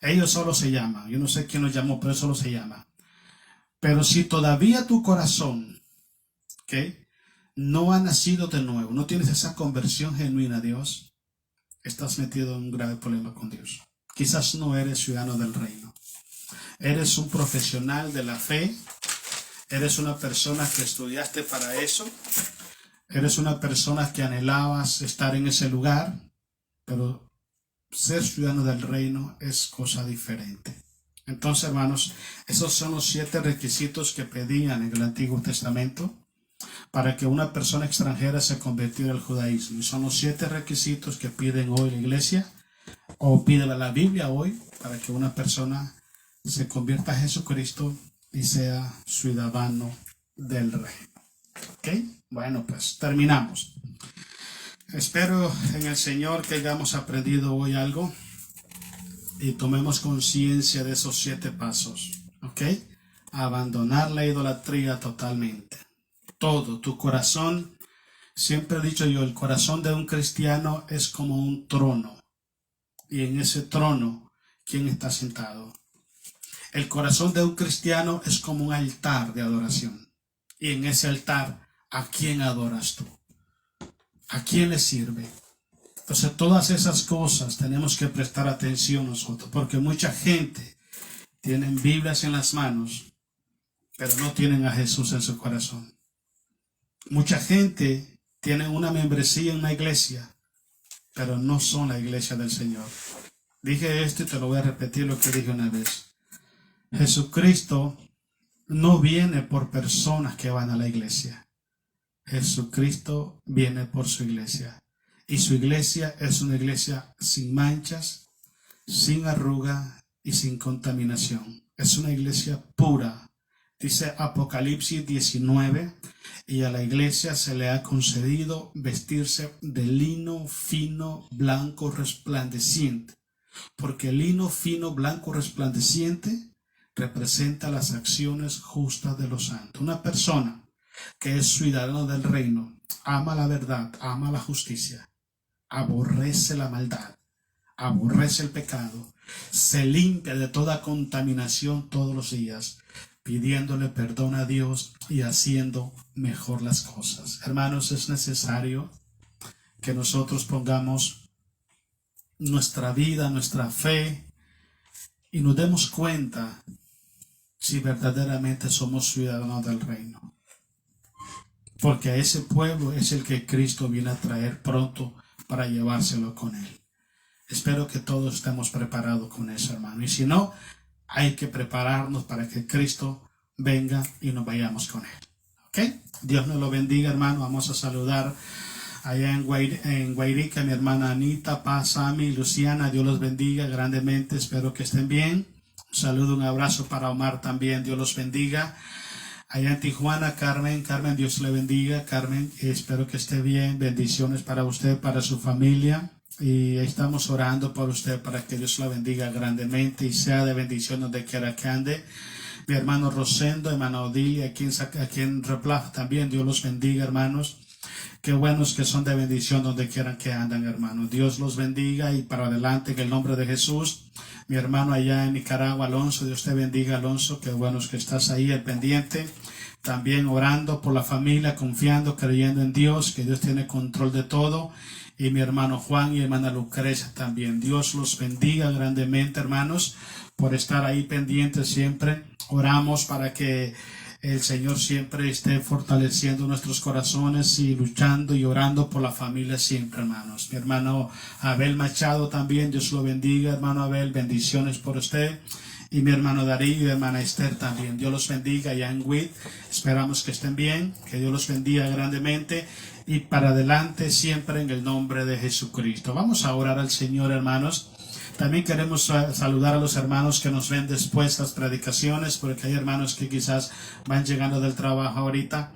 Ellos solo se llaman, yo no sé quién los llamó, pero solo se llama. Pero si todavía tu corazón, ¿okay?, no ha nacido de nuevo, no tienes esa conversión genuina a Dios, estás metido en un grave problema con Dios. Quizás no eres ciudadano del reino. Eres un profesional de la fe. Eres una persona que estudiaste para eso. Eres una persona que anhelabas estar en ese lugar. Pero ser ciudadano del reino es cosa diferente. Entonces, hermanos, esos son los 7 requisitos que pedían en el Antiguo Testamento para que una persona extranjera se convirtiera al judaísmo. Y son los 7 requisitos que piden hoy la iglesia, o pide la Biblia hoy, para que una persona se convierta a Jesucristo y sea ciudadano del reino. ¿Ok? Bueno, pues terminamos. Espero en el Señor que hayamos aprendido hoy algo y tomemos conciencia de esos 7 pasos. ¿Ok? Abandonar la idolatría totalmente. Todo, tu corazón, siempre he dicho yo, el corazón de un cristiano es como un trono. Y en ese trono, ¿quién está sentado? El corazón de un cristiano es como un altar de adoración. Y en ese altar, ¿a quién adoras tú? ¿A quién le sirve? Entonces, todas esas cosas tenemos que prestar atención nosotros, porque mucha gente tiene Biblias en las manos, pero no tienen a Jesús en su corazón. Mucha gente tiene una membresía en una iglesia, pero no son la iglesia del Señor. Dije esto y te lo voy a repetir lo que dije una vez. Jesucristo no viene por personas que van a la iglesia. Jesucristo viene por su iglesia. Y su iglesia es una iglesia sin manchas, sin arruga y sin contaminación. Es una iglesia pura. Dice Apocalipsis 19, y a la iglesia se le ha concedido vestirse de lino fino, blanco, resplandeciente. Porque el lino fino, blanco, resplandeciente representa las acciones justas de los santos. Una persona que es ciudadano del reino ama la verdad, ama la justicia, aborrece la maldad, aborrece el pecado, se limpia de toda contaminación todos los días, pidiéndole perdón a Dios y haciendo mejor las cosas. Hermanos, es necesario que nosotros pongamos nuestra vida, nuestra fe, y nos demos cuenta si verdaderamente somos ciudadanos del reino. Porque a ese pueblo es el que Cristo viene a traer pronto para llevárselo con él. Espero que todos estemos preparados con eso, hermano. Y si no, hay que prepararnos para que Cristo venga y nos vayamos con Él. ¿Ok? Dios nos lo bendiga, hermano. Vamos a saludar allá en Guairica, mi hermana Anita, Paz, Sami, Luciana. Dios los bendiga grandemente. Espero que estén bien. Un saludo, un abrazo para Omar también. Dios los bendiga. Allá en Tijuana, Carmen, Dios le bendiga. Carmen, espero que esté bien. Bendiciones para usted, para su familia. Y estamos orando por usted para que Dios la bendiga grandemente y sea de bendición donde quiera que ande. Mi hermano Rosendo, hermano Odilia, aquí en Replaf también. Dios los bendiga, hermanos. Qué buenos que son de bendición donde quieran que andan, hermanos. Dios los bendiga y para adelante en el nombre de Jesús. Mi hermano allá en Nicaragua, Alonso, Dios te bendiga, Alonso. Qué buenos que estás ahí, el pendiente. También orando por la familia, confiando, creyendo en Dios, que Dios tiene control de todo. Y mi hermano Juan y hermana Lucrecia también. Dios los bendiga grandemente, hermanos, por estar ahí pendientes siempre. Oramos para que el Señor siempre esté fortaleciendo nuestros corazones y luchando y orando por la familia siempre, hermanos. Mi hermano Abel Machado también, Dios lo bendiga, hermano Abel, bendiciones por usted. Y mi hermano Darío y hermana Esther también. Dios los bendiga allá en WIT. Esperamos que estén bien, que Dios los bendiga grandemente y para adelante siempre en el nombre de Jesucristo. Vamos a orar al Señor, hermanos. También queremos saludar a los hermanos que nos ven después de las predicaciones, porque hay hermanos que quizás van llegando del trabajo ahorita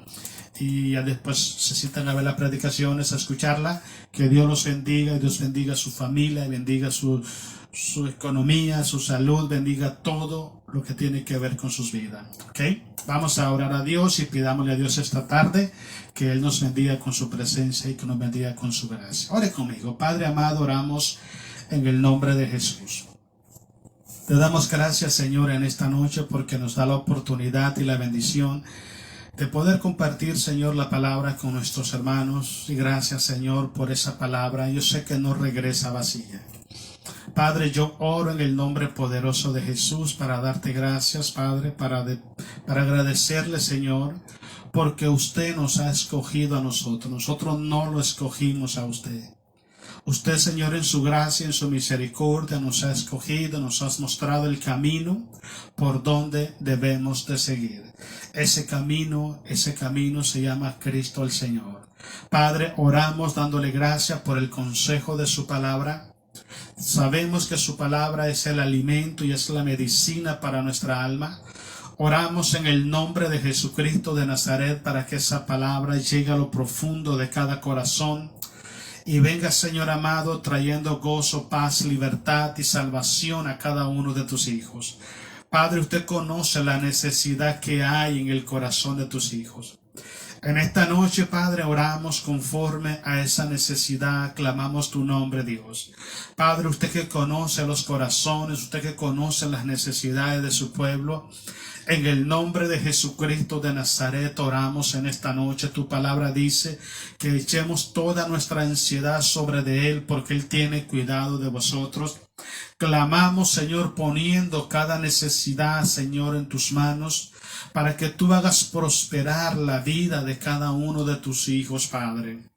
y ya después se sientan a ver las predicaciones, a escucharla. Que Dios los bendiga, y Dios bendiga a su familia, y bendiga su economía, su salud, bendiga todo lo que tiene que ver con sus vidas. ¿Ok? Vamos a orar a Dios y pidámosle a Dios esta tarde que Él nos bendiga con su presencia y que nos bendiga con su gracia. Ore conmigo. Padre amado, oramos en el nombre de Jesús. Te damos gracias, Señor, en esta noche porque nos da la oportunidad y la bendición de poder compartir, Señor, la palabra con nuestros hermanos. Y gracias, Señor, por esa palabra. Yo sé que no regresa vacía. Padre, yo oro en el nombre poderoso de Jesús para darte gracias, Padre, para agradecerle, Señor, porque usted nos ha escogido a nosotros. Nosotros no lo escogimos a usted. Usted, Señor, en su gracia, en su misericordia, nos ha escogido, nos has mostrado el camino por donde debemos de seguir. Ese camino se llama Cristo el Señor. Padre, oramos dándole gracias por el consejo de su palabra. Sabemos que su palabra es el alimento y es la medicina para nuestra alma. Oramos en el nombre de Jesucristo de Nazaret para que esa palabra llegue a lo profundo de cada corazón. Y venga, Señor amado, trayendo gozo, paz, libertad y salvación a cada uno de tus hijos. Padre, usted conoce la necesidad que hay en el corazón de tus hijos. En esta noche, Padre, oramos conforme a esa necesidad, clamamos tu nombre, Dios. Padre, usted que conoce los corazones, usted que conoce las necesidades de su pueblo, en el nombre de Jesucristo de Nazaret oramos en esta noche. Tu palabra dice que echemos toda nuestra ansiedad sobre de Él porque Él tiene cuidado de vosotros. Clamamos, Señor, poniendo cada necesidad, Señor, en tus manos para que tú hagas prosperar la vida de cada uno de tus hijos, Padre.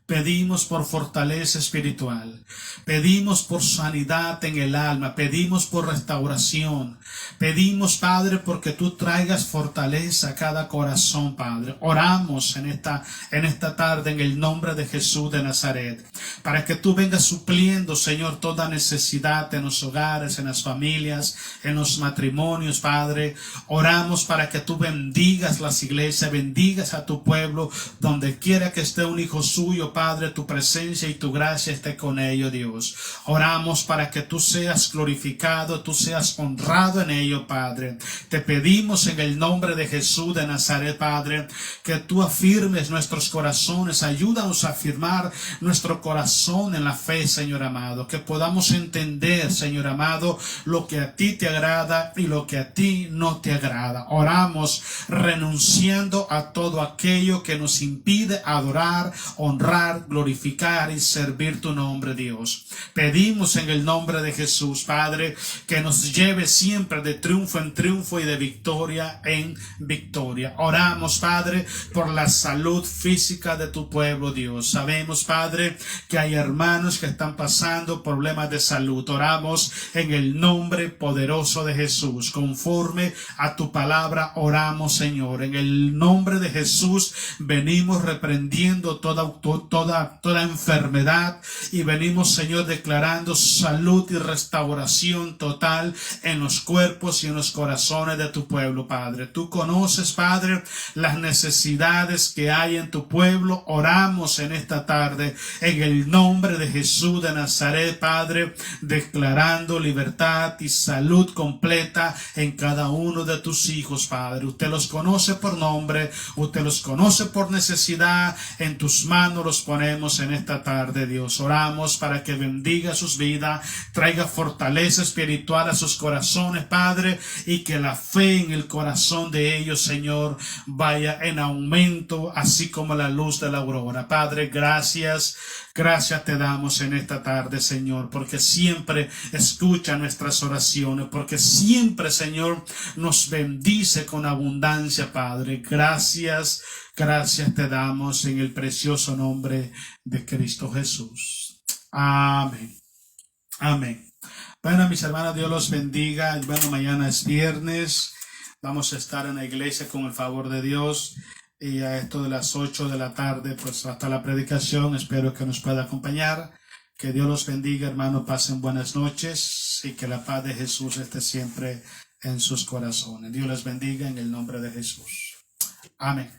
Pedimos por fortaleza espiritual, pedimos por sanidad en el alma, pedimos por restauración, pedimos, Padre, porque tú traigas fortaleza a cada corazón, Padre. Oramos en esta tarde en el nombre de Jesús de Nazaret, para que tú vengas supliendo, Señor, toda necesidad en los hogares, en las familias, en los matrimonios, Padre. Oramos para que tú bendigas las iglesias, bendigas a tu pueblo, donde quiera que esté un hijo suyo, Padre, tu presencia y tu gracia esté con ellos, Dios. Oramos para que tú seas glorificado, tú seas honrado en ello, Padre. Te pedimos en el nombre de Jesús de Nazaret, Padre, que tú afirmes nuestros corazones. Ayúdanos a afirmar nuestro corazón en la fe, Señor amado. Que podamos entender, Señor amado, lo que a ti te agrada y lo que a ti no te agrada. Oramos renunciando a todo aquello que nos impide adorar, honrar honrar, glorificar y servir tu nombre, Dios. Pedimos en el nombre de Jesús, Padre, que nos lleve siempre de triunfo en triunfo y de victoria en victoria. Oramos, Padre, por la salud física de tu pueblo, Dios. Sabemos, Padre, que hay hermanos que están pasando problemas de salud. Oramos en el nombre poderoso de Jesús. Conforme a tu palabra oramos, Señor. En el nombre de Jesús venimos reprendiendo toda enfermedad y venimos, Señor, declarando salud y restauración total en los cuerpos y en los corazones de tu pueblo, Padre. Tú conoces, Padre, las necesidades que hay en tu pueblo. Oramos en esta tarde en el nombre de Jesús de Nazaret, Padre, declarando libertad y salud completa en cada uno de tus hijos, Padre. Usted los conoce por nombre, usted los conoce por necesidad. En tus manos los ponemos en esta tarde, Dios. Oramos para que bendiga sus vidas, traiga fortaleza espiritual a sus corazones, Padre, y que la fe en el corazón de ellos, Señor, vaya en aumento, así como la luz de la aurora. Padre, gracias te damos en esta tarde, Señor, porque siempre escucha nuestras oraciones, porque siempre, Señor, nos bendice con abundancia, Padre. Gracias te damos en el precioso nombre de Cristo Jesús. Amén. Amén. Bueno, mis hermanos, Dios los bendiga. Bueno, mañana es viernes. Vamos a estar en la iglesia con el favor de Dios. Y a esto de las 8 de la tarde, pues hasta la predicación. Espero que nos pueda acompañar. Que Dios los bendiga, hermano. Pasen buenas noches y que la paz de Jesús esté siempre en sus corazones. Dios les bendiga en el nombre de Jesús. Amén.